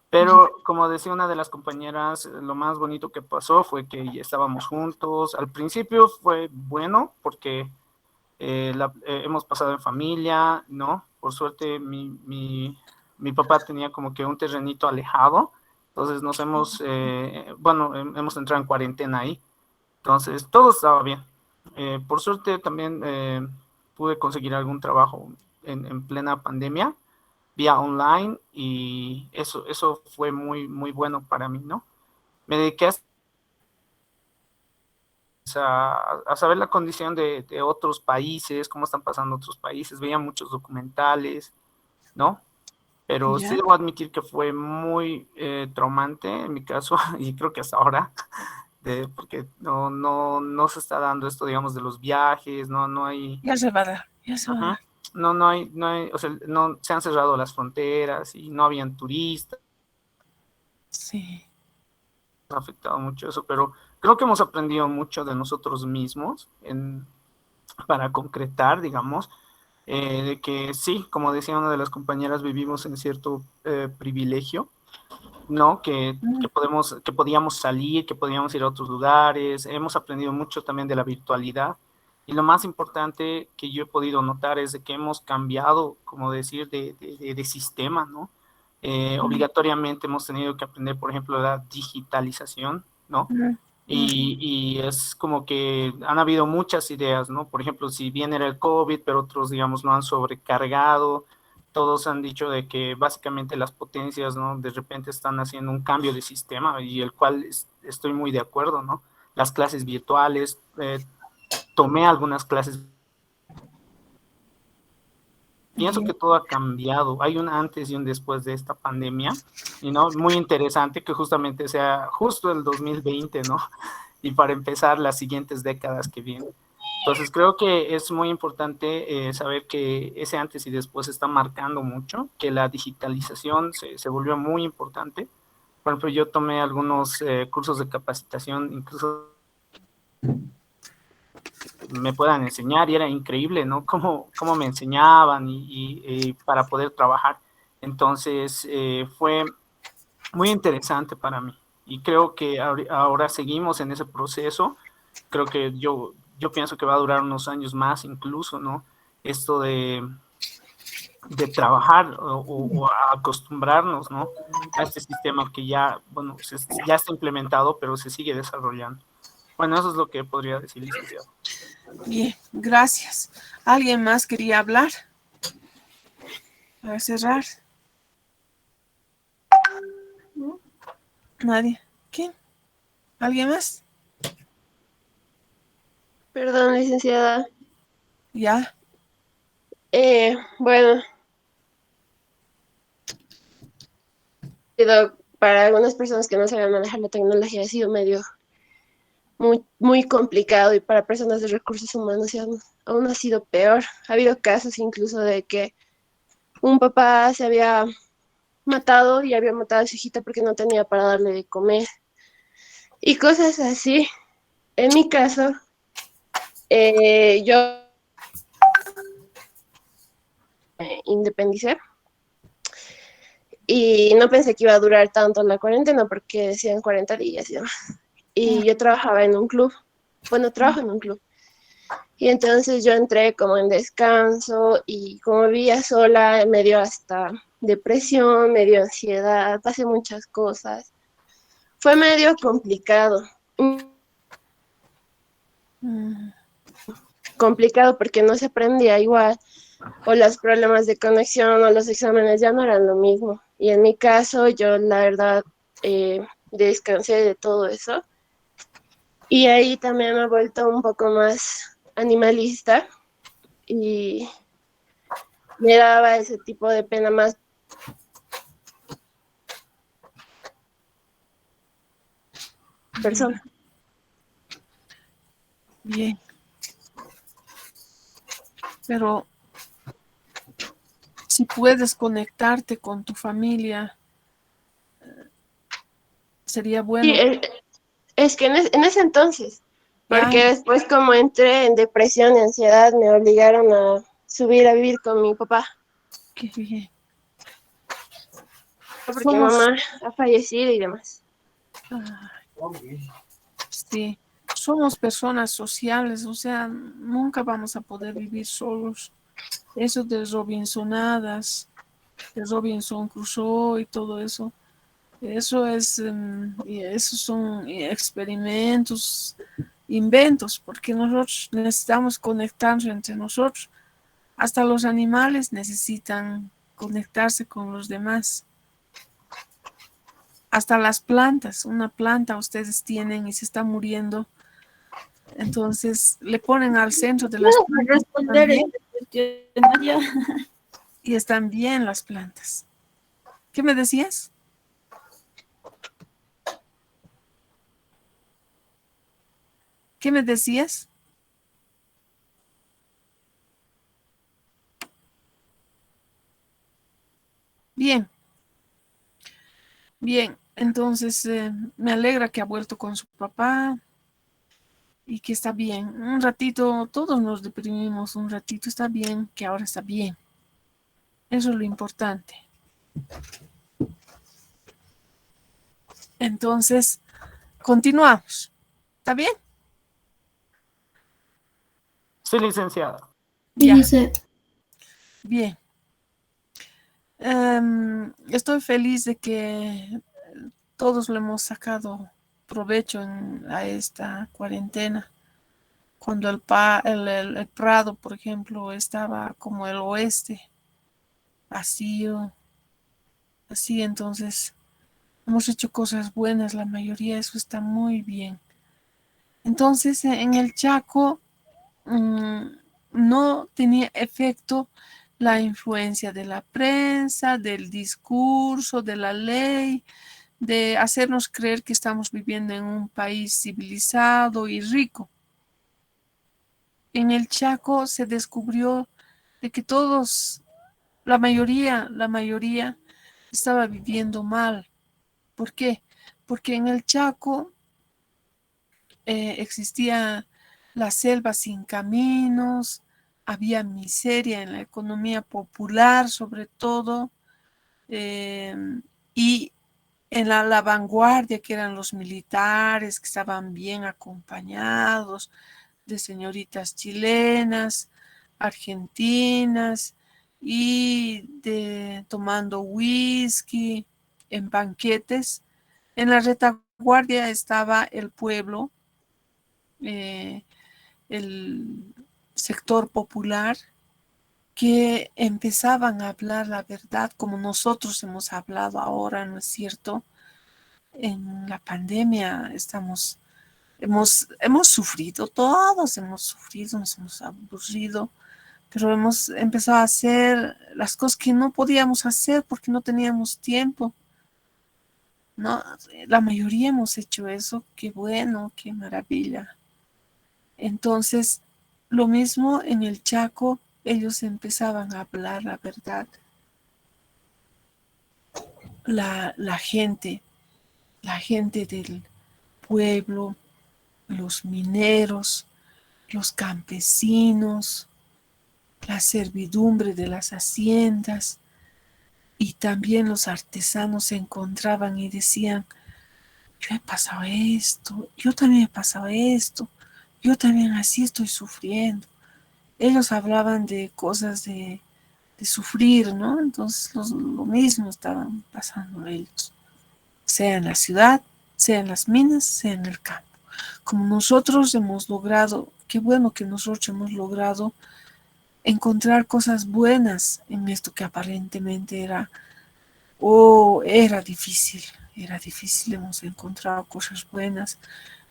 Pero como decía una de las compañeras, lo más bonito que pasó fue que ya estábamos juntos. Al principio fue bueno porque hemos pasado en familia, ¿no? Por suerte mi papá tenía como que un terrenito alejado, entonces hemos entrado en cuarentena ahí, entonces todo estaba bien. Por suerte también pude conseguir algún trabajo en plena pandemia, vía online, y eso fue muy, muy bueno para mí, ¿no? Me dediqué a saber la condición de otros países, cómo están pasando otros países, veía muchos documentales, ¿no? Pero sí debo admitir que fue muy traumante en mi caso, y creo que hasta ahora, porque no se está dando esto, digamos, de los viajes, no hay... Ya se va a dar. No hay, o sea, no se han cerrado las fronteras y no habían turistas. Sí. Ha afectado mucho eso, pero creo que hemos aprendido mucho de nosotros mismos para concretar, digamos, de que sí, como decía una de las compañeras, vivimos en cierto privilegio, ¿no? Que podíamos salir, que podíamos ir a otros lugares. Hemos aprendido mucho también de la virtualidad. Y lo más importante que yo he podido notar es de que hemos cambiado, como decir, de sistema, ¿no? Obligatoriamente hemos tenido que aprender, por ejemplo, la digitalización, ¿no? y es como que han habido muchas ideas, ¿no? Por ejemplo, si bien era el COVID, pero otros, digamos, lo han sobrecargado. Todos han dicho de que básicamente las potencias, ¿no? De repente están haciendo un cambio de sistema y el cual estoy muy de acuerdo, ¿no? Las clases virtuales, tomé algunas clases. Pienso que todo ha cambiado. Hay un antes y un después de esta pandemia, y no, muy interesante que justamente sea justo el 2020, ¿no? Y para empezar las siguientes décadas que vienen. Entonces creo que es muy importante saber que ese antes y después está marcando mucho, que la digitalización se volvió muy importante. Por ejemplo, yo tomé algunos cursos de capacitación, incluso me puedan enseñar, y era increíble, ¿no? Cómo me enseñaban y para poder trabajar. Entonces fue muy interesante para mí y creo que ahora seguimos en ese proceso. Creo que yo pienso que va a durar unos años más incluso, ¿no? Esto de trabajar o a acostumbrarnos, ¿no? A este sistema que ya, bueno, ya está implementado, pero se sigue desarrollando. Bueno, eso es lo que podría decir, licenciado. Bien, gracias. ¿Alguien más quería hablar? Para cerrar. ¿No? Nadie. ¿Quién? ¿Alguien más? Perdón, licenciada. Ya. Bueno, para algunas personas que no saben manejar la tecnología ha sido muy complicado, y para personas de recursos humanos aún ha sido peor. Ha habido casos incluso de que un papá se había matado y había matado a su hijita porque no tenía para darle de comer y cosas así. En mi caso, yo me independicé y no pensé que iba a durar tanto la cuarentena porque decían 40 días y demás. Y yo trabajaba en un club. Bueno, trabajo en un club. Y entonces yo entré como en descanso y como vivía sola, me dio hasta depresión, me dio ansiedad, pasé muchas cosas. Fue medio complicado. Complicado porque no se aprendía igual, o los problemas de conexión o los exámenes ya no eran lo mismo. Y en mi caso, yo la verdad descansé de todo eso. Y ahí también me he vuelto un poco más animalista y me daba ese tipo de pena más. Persona. Bien. Pero si puedes conectarte con tu familia, sería bueno. Sí, es que en ese entonces, porque Ya. después como entré en depresión y ansiedad, me obligaron a subir a vivir con mi papá. Qué bien. Porque mamá ha fallecido y demás. Sí, somos personas sociables, o sea, nunca vamos a poder vivir solos. Eso de Robinsonadas, de Robinson Crusoe y todo eso, eso es, y esos son experimentos, inventos, porque nosotros necesitamos conectarnos entre nosotros. Hasta los animales necesitan conectarse con los demás. Hasta las plantas, una planta ustedes tienen y se está muriendo, entonces le ponen al centro de las plantas y están bien las plantas. ¿Qué me decías? ¿Qué me decías? Bien. Bien, entonces me alegra que ha vuelto con su papá y que está bien. Un ratito, todos nos deprimimos un ratito, está bien, que ahora está bien. Eso es lo importante. Entonces, continuamos. ¿Está bien? Sí, licenciada. Ya. Bien. Estoy feliz de que todos lo hemos sacado provecho a esta cuarentena. Cuando el Prado, por ejemplo, estaba como el oeste, vacío, así, entonces hemos hecho cosas buenas, la mayoría, eso está muy bien. Entonces, en el Chaco no tenía efecto la influencia de la prensa, del discurso, de la ley, de hacernos creer que estamos viviendo en un país civilizado y rico. En el Chaco se descubrió de que todos, la mayoría estaba viviendo mal. ¿Por qué? Porque en el Chaco existía la selva sin caminos, había miseria en la economía popular sobre todo, eh, y en la vanguardia que eran los militares que estaban bien acompañados de señoritas chilenas, argentinas y de tomando whisky en banquetes. En la retaguardia estaba el pueblo, eh, el sector popular, que empezaban a hablar la verdad como nosotros hemos hablado ahora, ¿no es cierto? En la pandemia hemos sufrido, todos hemos sufrido, nos hemos aburrido, pero hemos empezado a hacer las cosas que no podíamos hacer porque no teníamos tiempo. No, la mayoría hemos hecho eso, qué bueno, qué maravilla. Entonces, lo mismo en el Chaco, ellos empezaban a hablar la verdad. La gente del pueblo, los mineros, los campesinos, la servidumbre de las haciendas y también los artesanos se encontraban y decían, yo he pasado esto, yo también he pasado esto, yo también así estoy sufriendo. Ellos hablaban de cosas de sufrir, ¿no? Entonces lo mismo estaban pasando ellos, sea en la ciudad, sea en las minas, sea en el campo. Como nosotros hemos logrado, qué bueno que nosotros hemos logrado encontrar cosas buenas en esto que aparentemente era difícil, hemos encontrado cosas buenas,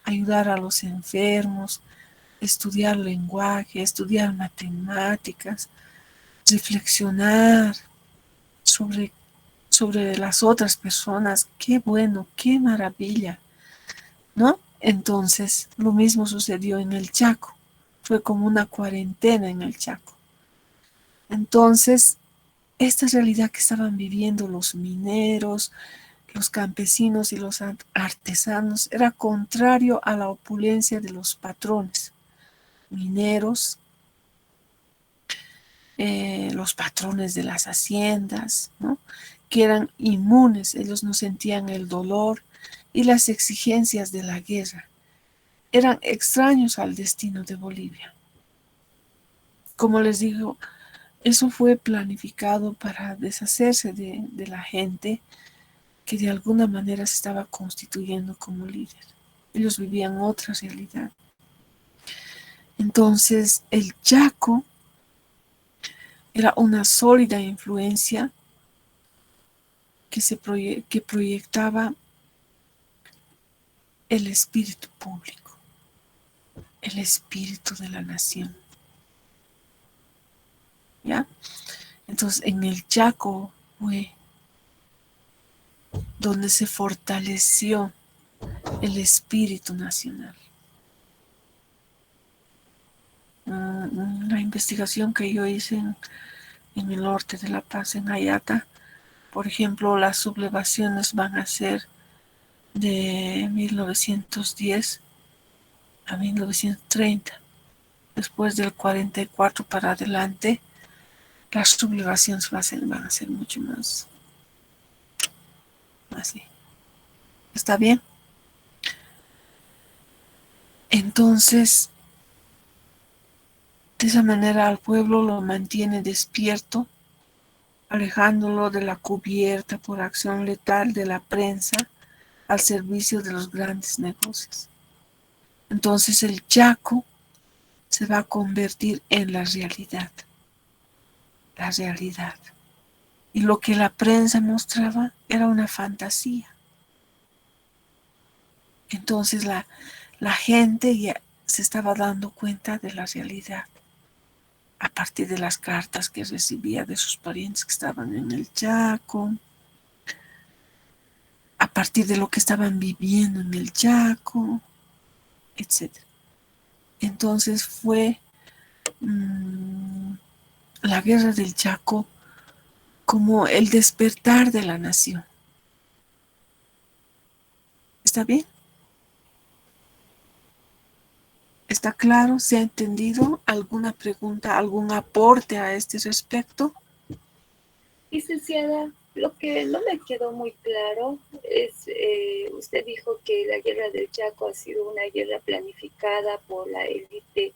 ayudar a los enfermos, estudiar lenguaje, estudiar matemáticas, reflexionar sobre las otras personas, qué bueno, qué maravilla, ¿no? Entonces, lo mismo sucedió en el Chaco, fue como una cuarentena en el Chaco. Entonces, esta realidad que estaban viviendo los mineros, los campesinos y los artesanos era contrario a la opulencia de los patrones mineros, los patrones de las haciendas, ¿no? Que eran inmunes, ellos no sentían el dolor y las exigencias de la guerra. Eran extraños al destino de Bolivia. Como les digo, eso fue planificado para deshacerse de la gente que de alguna manera se estaba constituyendo como líder. Ellos vivían otra realidad. Entonces, el Chaco era una sólida influencia que proyectaba el espíritu público, el espíritu de la nación. ¿Ya? Entonces, en el Chaco fue donde se fortaleció el espíritu nacional. La investigación que yo hice en el norte de La Paz, en Ayata, por ejemplo, las sublevaciones van a ser de 1910 a 1930. Después del 44 para adelante, las sublevaciones van a ser mucho más así. ¿Está bien? Entonces, de esa manera al pueblo lo mantiene despierto, alejándolo de la cubierta por acción letal de la prensa, al servicio de los grandes negocios. Entonces el Chaco se va a convertir en la realidad. La realidad. Y lo que la prensa mostraba era una fantasía. Entonces la gente ya se estaba dando cuenta de la realidad a partir de las cartas que recibía de sus parientes que estaban en el Chaco, a partir de lo que estaban viviendo en el Chaco, etc. Entonces fue la guerra del Chaco como el despertar de la nación. ¿Está bien? ¿Está claro? ¿Se ha entendido? ¿Alguna pregunta, algún aporte a este respecto? Licenciada, lo que no me quedó muy claro es, usted dijo que la guerra del Chaco ha sido una guerra planificada por la élite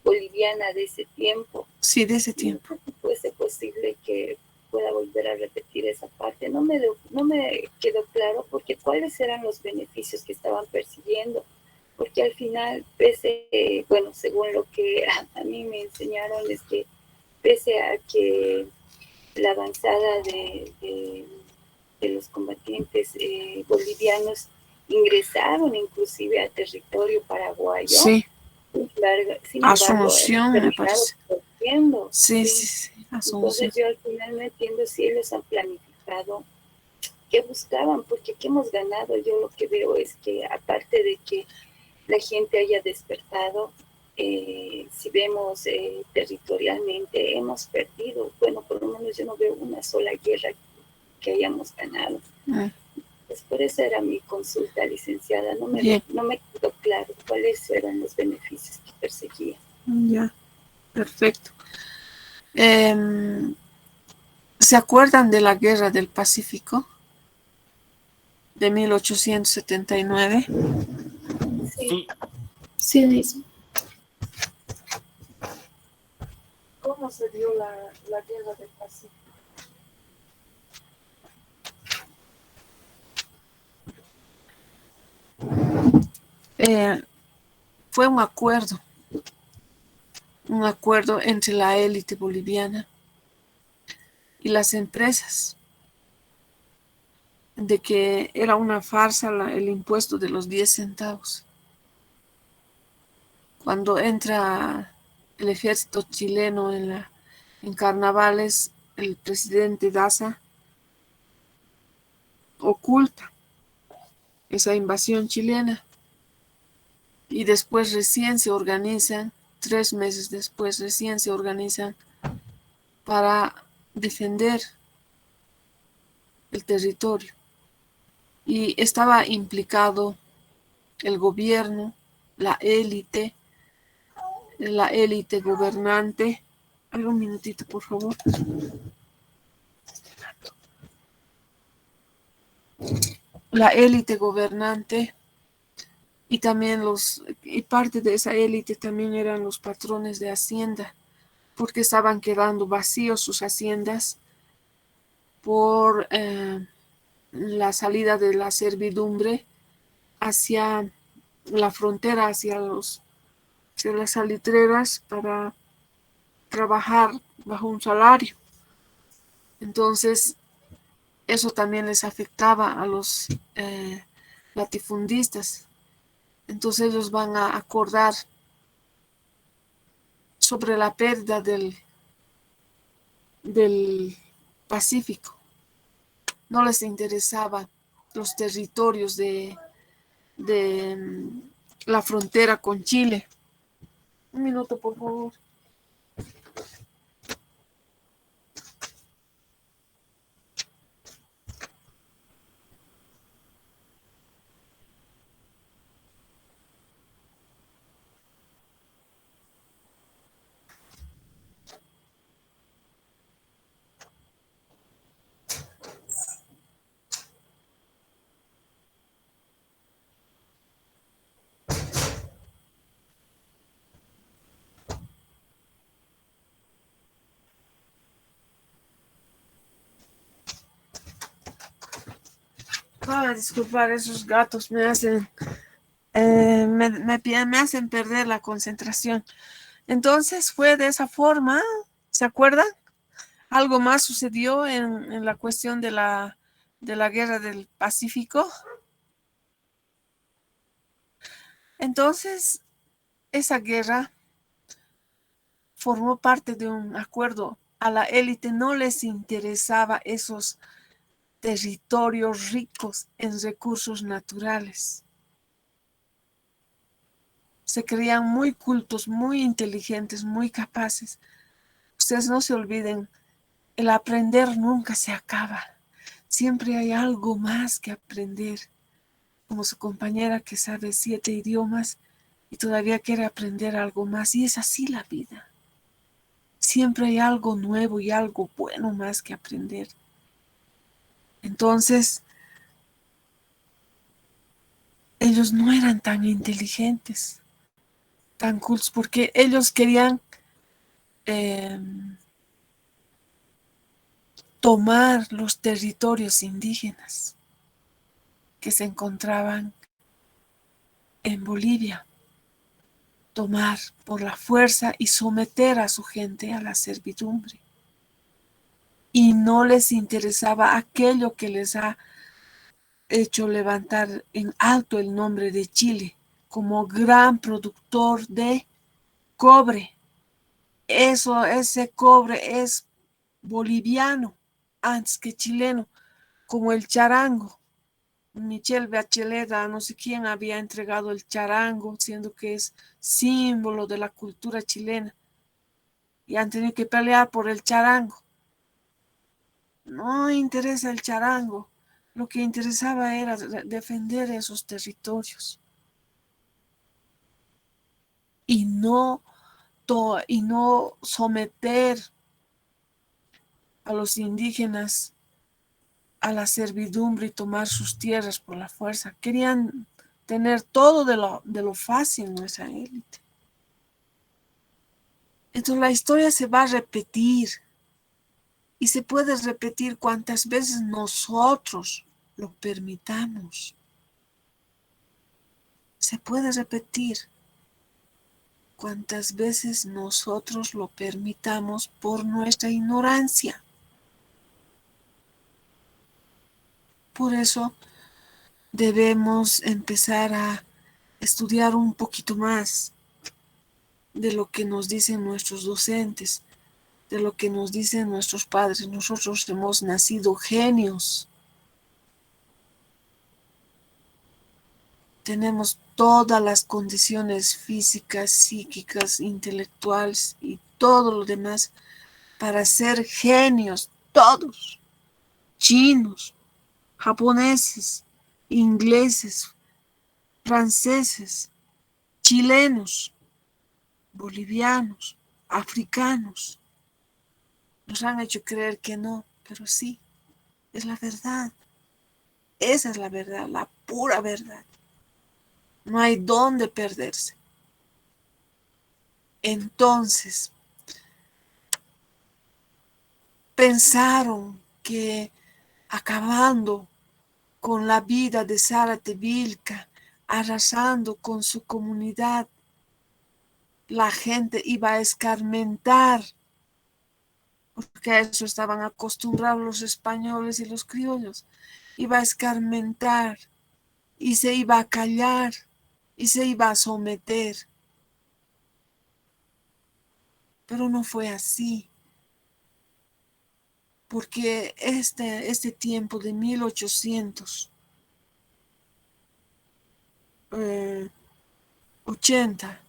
boliviana de ese tiempo. Sí, de ese tiempo. ¿No fuese posible que pueda volver a repetir esa parte? No me quedó claro porque cuáles eran los beneficios que estaban persiguiendo. Porque al final, bueno, según lo que a mí me enseñaron, es que pese a que la avanzada de los combatientes bolivianos ingresaron inclusive a territorio paraguayo. Sí. Sin Asunción, me parece. Perdiendo, sí, Asunción. Entonces yo al final no entiendo si ellos han planificado qué buscaban, porque ¿qué hemos ganado? Yo lo que veo es que aparte de que la gente haya despertado, si vemos territorialmente, hemos perdido. Bueno, por lo menos yo no veo una sola guerra que hayamos ganado. Pues por eso era mi consulta, licenciada. No me quedó claro cuáles eran los beneficios que perseguía. Ya, perfecto. ¿Se acuerdan de la Guerra del Pacífico de 1879? Sí. Sí, Luis. ¿Cómo se dio la Guerra del Pacífico? Fue un acuerdo entre la élite boliviana y las empresas, de que era una farsa el impuesto de los 10 centavos. Cuando entra el ejército chileno en carnavales, el presidente Daza oculta esa invasión chilena y después recién se organizan, 3 meses después recién se organizan para defender el territorio. Y estaba implicado el gobierno, la élite gobernante. Un minutito, por favor. La élite gobernante y también y parte de esa élite también eran los patrones de hacienda, porque estaban quedando vacíos sus haciendas por la salida de la servidumbre hacia la frontera, hacia las salitreras para trabajar bajo un salario. Entonces, eso también les afectaba a los latifundistas. Entonces ellos van a acordar sobre la pérdida del Pacífico. No les interesaban los territorios de la frontera con Chile. Un minuto, por favor. Disculpar, esos gatos me hacen, me hacen perder la concentración. Entonces fue de esa forma, ¿se acuerdan? Algo más sucedió en la cuestión de la guerra del Pacífico. Entonces, esa guerra formó parte de un acuerdo. A la élite no les interesaba esos territorios ricos en recursos naturales. Se creían muy cultos, muy inteligentes, muy capaces. Ustedes no se olviden, el aprender nunca se acaba. Siempre hay algo más que aprender. Como su compañera que sabe 7 idiomas y todavía quiere aprender algo más. Y es así la vida. Siempre hay algo nuevo y algo bueno más que aprender. Entonces, ellos no eran tan inteligentes, tan cultos, porque ellos querían tomar los territorios indígenas que se encontraban en Bolivia, tomar por la fuerza y someter a su gente a la servidumbre. Y no les interesaba aquello que les ha hecho levantar en alto el nombre de Chile como gran productor de cobre. Ese cobre es boliviano antes que chileno, como el charango. Michelle Bachelet, no sé quién había entregado el charango, siendo que es símbolo de la cultura chilena. Y han tenido que pelear por el charango. No interesa el charango. Lo que interesaba era defender esos territorios. Y no someter a los indígenas a la servidumbre y tomar sus tierras por la fuerza. Querían tener todo de lo fácil, nuestra élite. Entonces la historia se va a repetir y se puede repetir cuantas veces nosotros lo permitamos. Se puede repetir cuantas veces nosotros lo permitamos por nuestra ignorancia. Por eso debemos empezar a estudiar un poquito más de lo que nos dicen nuestros docentes, de lo que nos dicen nuestros padres. Nosotros hemos nacido genios. Tenemos todas las condiciones físicas, psíquicas, intelectuales y todo lo demás para ser genios, todos, chinos, japoneses, ingleses, franceses, chilenos, bolivianos, africanos. Nos han hecho creer que no, pero sí, es la verdad. Esa es la verdad, la pura verdad. No hay dónde perderse. Entonces, pensaron que acabando con la vida de Zárate Vilca, arrasando con su comunidad, la gente iba a escarmentar, porque a eso estaban acostumbrados los españoles y los criollos, iba a escarmentar y se iba a callar y se iba a someter. Pero no fue así, porque este tiempo de 1880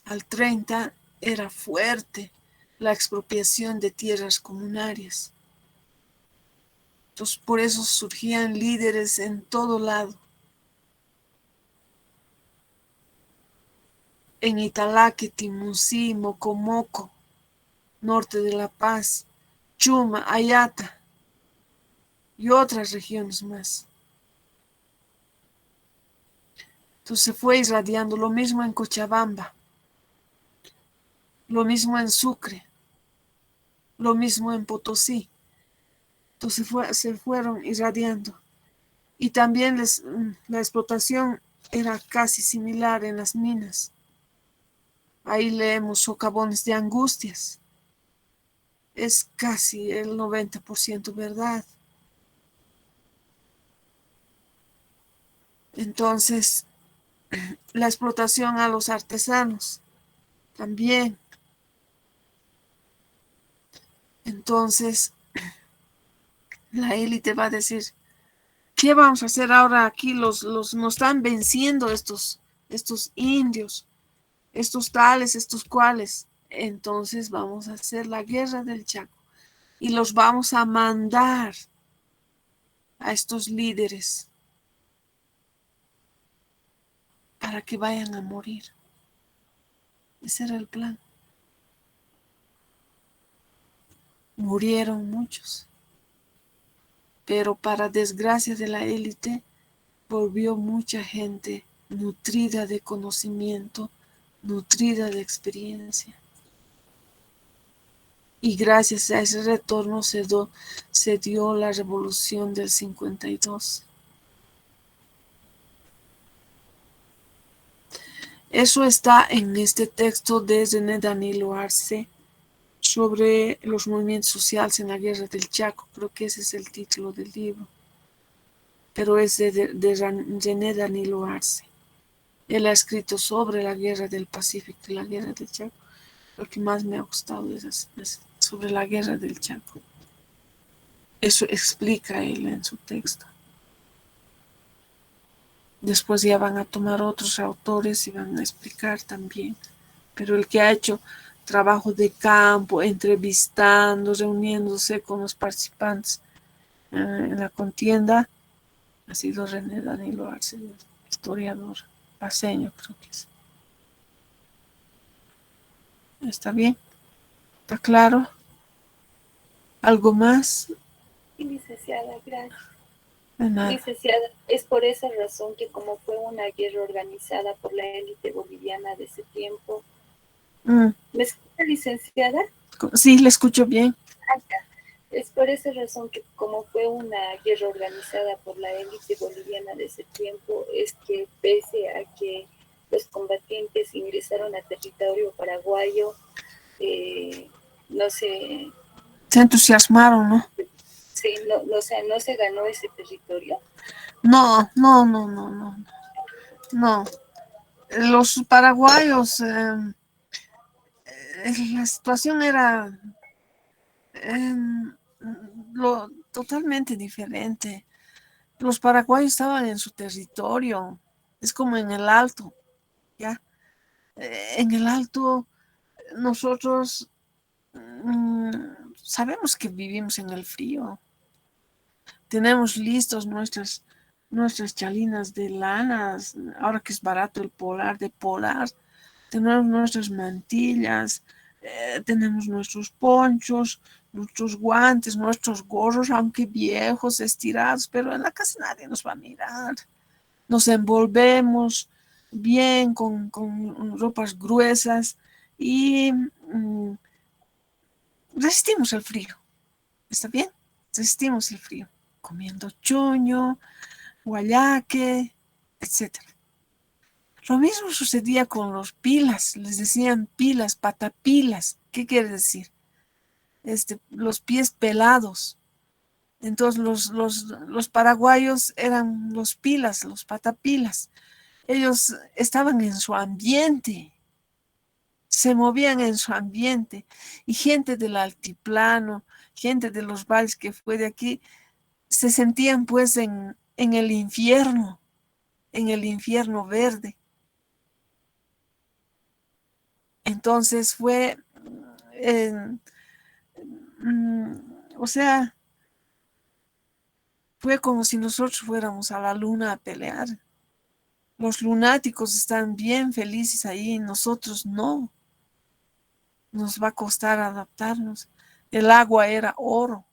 al 30 era fuerte la expropiación de tierras comunarias. Entonces, por eso surgían líderes en todo lado. En Italaque, Timusí, Mocomoco, norte de La Paz, Chuma, Ayata y otras regiones más. Entonces se fue irradiando lo mismo en Cochabamba, lo mismo en Sucre, lo mismo en Potosí. Entonces se fueron irradiando. Y también la explotación era casi similar en las minas. Ahí leemos socavones de angustias. Es casi el 90% verdad. Entonces, la explotación a los artesanos también. Entonces, la élite va a decir, ¿qué vamos a hacer ahora aquí? Nos están venciendo estos indios, estos tales, estos cuales. Entonces vamos a hacer la guerra del Chaco y los vamos a mandar a estos líderes para que vayan a morir. Ese era el plan. Murieron muchos, pero para desgracia de la élite, volvió mucha gente nutrida de conocimiento, nutrida de experiencia. Y gracias a ese retorno se dio la revolución del 52. Eso está en este texto de René Danilo Arce sobre los movimientos sociales en la guerra del Chaco. Creo que ese es el título del libro. Pero es de René Danilo Arce. Él ha escrito sobre la guerra del Pacífico y la guerra del Chaco. Lo que más me ha gustado es sobre la guerra del Chaco. Eso explica él en su texto. Después ya van a tomar otros autores y van a explicar también. Pero el que ha hecho trabajo de campo, entrevistando, reuniéndose con los participantes en la contienda, ha sido René Danilo Arce, historiador paceño, creo que es. ¿Está bien? ¿Está claro? ¿Algo más? Sí, licenciada, gracias. De nada. Licenciada, es por esa razón que como fue una guerra organizada por la élite boliviana de ese tiempo. ¿Me escucha, licenciada? Sí, le escucho bien. Es por esa razón que como fue una guerra organizada por la élite boliviana de ese tiempo, es que pese a que los combatientes ingresaron a territorio paraguayo, no se... Se entusiasmaron, ¿no? Sí, no, o sea, no se ganó ese territorio. No. Los paraguayos, la situación era totalmente diferente. Los paraguayos estaban en su territorio, es como en el Alto, ¿ya? En el Alto nosotros sabemos que vivimos en el frío. Tenemos listos nuestras chalinas de lanas, ahora que es barato el polar de polar. Tenemos nuestras mantillas, tenemos nuestros ponchos, nuestros guantes, nuestros gorros, aunque viejos, estirados, pero en la casa nadie nos va a mirar. Nos envolvemos bien con ropas gruesas y resistimos el frío. ¿Está bien? Resistimos el frío, comiendo choño, guayaque, etc. Lo mismo sucedía con los pilas, les decían pilas, patapilas. ¿Qué quiere decir? Los pies pelados. Entonces los paraguayos eran los pilas, los patapilas. Ellos estaban en su ambiente, se movían en su ambiente. Y gente del altiplano, gente de los valles que fue de aquí, se sentían pues en el infierno verde. Entonces fue, o sea, fue como si nosotros fuéramos a la luna a pelear. Los lunáticos están bien felices ahí, nosotros no. Nos va a costar adaptarnos. El agua era oro.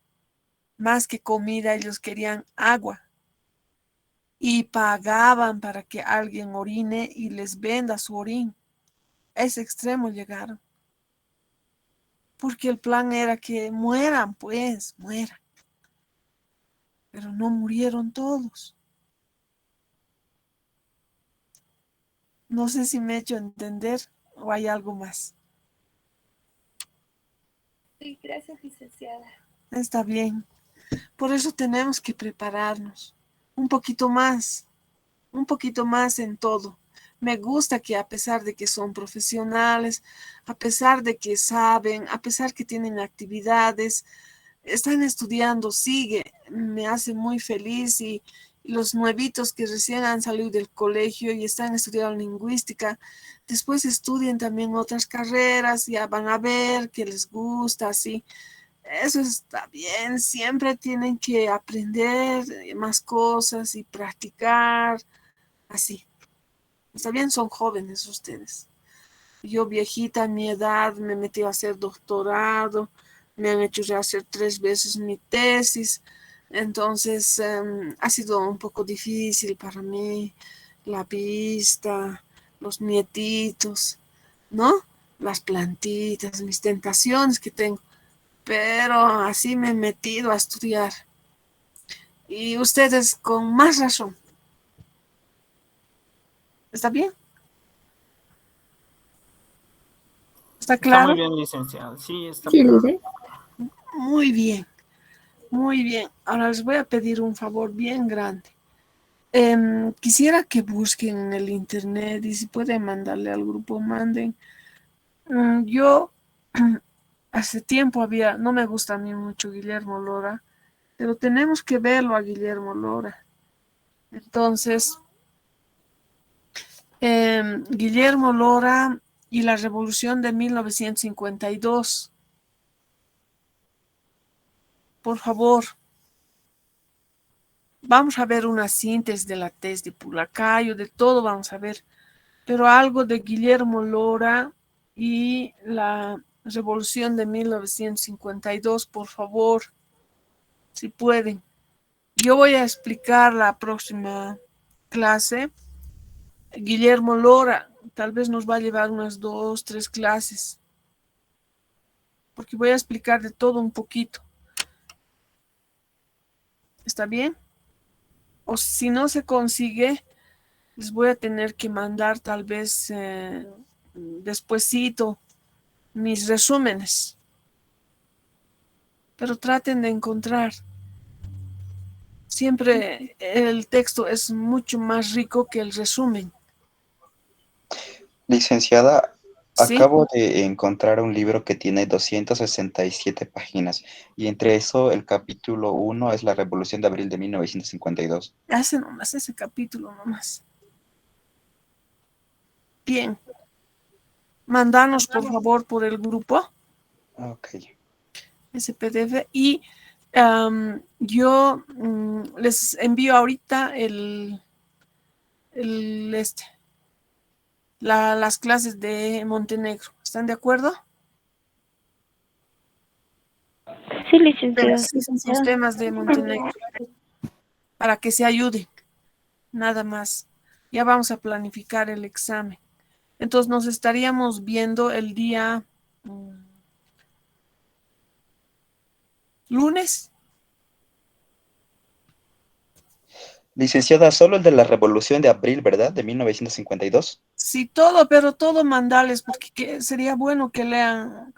Más que comida, ellos querían agua. Y pagaban para que alguien orine y les venda su orín. A ese extremo llegaron. Porque el plan era que mueran, pues, mueran. Pero no murieron todos. No sé si me he hecho entender o hay algo más. Sí, gracias, licenciada. Está bien. Por eso tenemos que prepararnos un poquito más en todo. Me gusta que a pesar de que son profesionales, a pesar de que saben, a pesar que tienen actividades, están estudiando, sigue, me hace muy feliz y los nuevitos que recién han salido del colegio y están estudiando lingüística, después estudien también otras carreras, ya van a ver que les gusta, así. Eso está bien, siempre tienen que aprender más cosas y practicar, así. Está bien, son jóvenes ustedes. Yo viejita a mi edad me metí a hacer doctorado, me han hecho rehacer 3 veces mi tesis, entonces ha sido un poco difícil para mí la vista, los nietitos, ¿no? Las plantitas, mis tentaciones que tengo, pero así me he metido a estudiar. Y ustedes con más razón. ¿Está bien? ¿Está Está muy claro? bien, licenciada. Sí, está Sí, claro. Lice. Muy bien, muy bien. Ahora les voy a pedir un favor bien grande. Quisiera que busquen en el internet y si pueden mandarle al grupo, manden. Yo hace tiempo no me gusta a mí mucho Guillermo Lora, pero tenemos que verlo a Guillermo Lora. Entonces, Guillermo Lora y la Revolución de 1952. Por favor, vamos a ver una síntesis de la tesis de Pulacayo, de todo vamos a ver, pero algo de Guillermo Lora y la Revolución de 1952, por favor, si pueden. Yo voy a explicar la próxima clase. Guillermo Lora, tal vez nos va a llevar unas 2, 3 clases, porque voy a explicar de todo un poquito. ¿Está bien? O si no se consigue, les voy a tener que mandar tal vez despuesito mis resúmenes. Pero traten de encontrar. Siempre el texto es mucho más rico que el resumen. Licenciada, ¿Sí? acabo de encontrar un libro que tiene 267 páginas y entre eso el capítulo 1 es la Revolución de Abril de 1952. Hace nomás ese capítulo nomás. Bien. Mandanos por favor por el grupo Ok. ese PDF y yo les envío ahorita las clases de Montenegro. ¿Están de acuerdo? Sí, licenciada. Los temas de Montenegro para que se ayuden, nada más. Ya vamos a planificar el examen. Entonces nos estaríamos viendo el día lunes. Licenciada, solo el de la Revolución de Abril, ¿verdad? De 1952. Sí, todo, pero todo mandales, porque sería bueno que lean,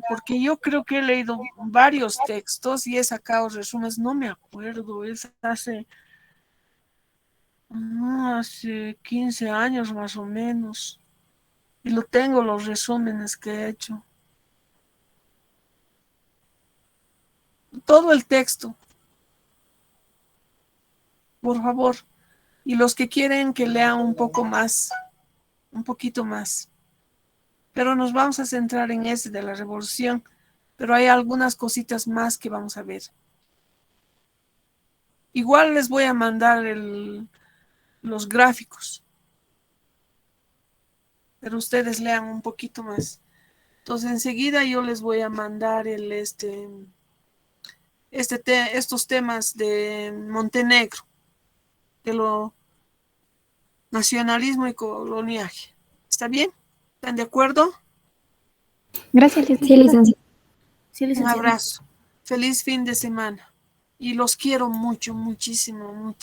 porque yo creo que he leído varios textos y he sacado resúmenes, no me acuerdo, es hace 15 años más o menos, y lo tengo los resúmenes que he hecho. Todo el texto, por favor, y los que quieren que lean un poco más, un poquito más. Pero nos vamos a centrar en ese de la revolución, pero hay algunas cositas más que vamos a ver. Igual les voy a mandar los gráficos, pero ustedes lean un poquito más. Entonces enseguida yo les voy a mandar estos temas de Montenegro, de lo nacionalismo y coloniaje. ¿Está bien? ¿Están de acuerdo? Gracias, Sí, licenciada. licenciada. Sí, Un licenciada. abrazo. Feliz fin de semana. Y los quiero mucho, muchísimo, muchísimo.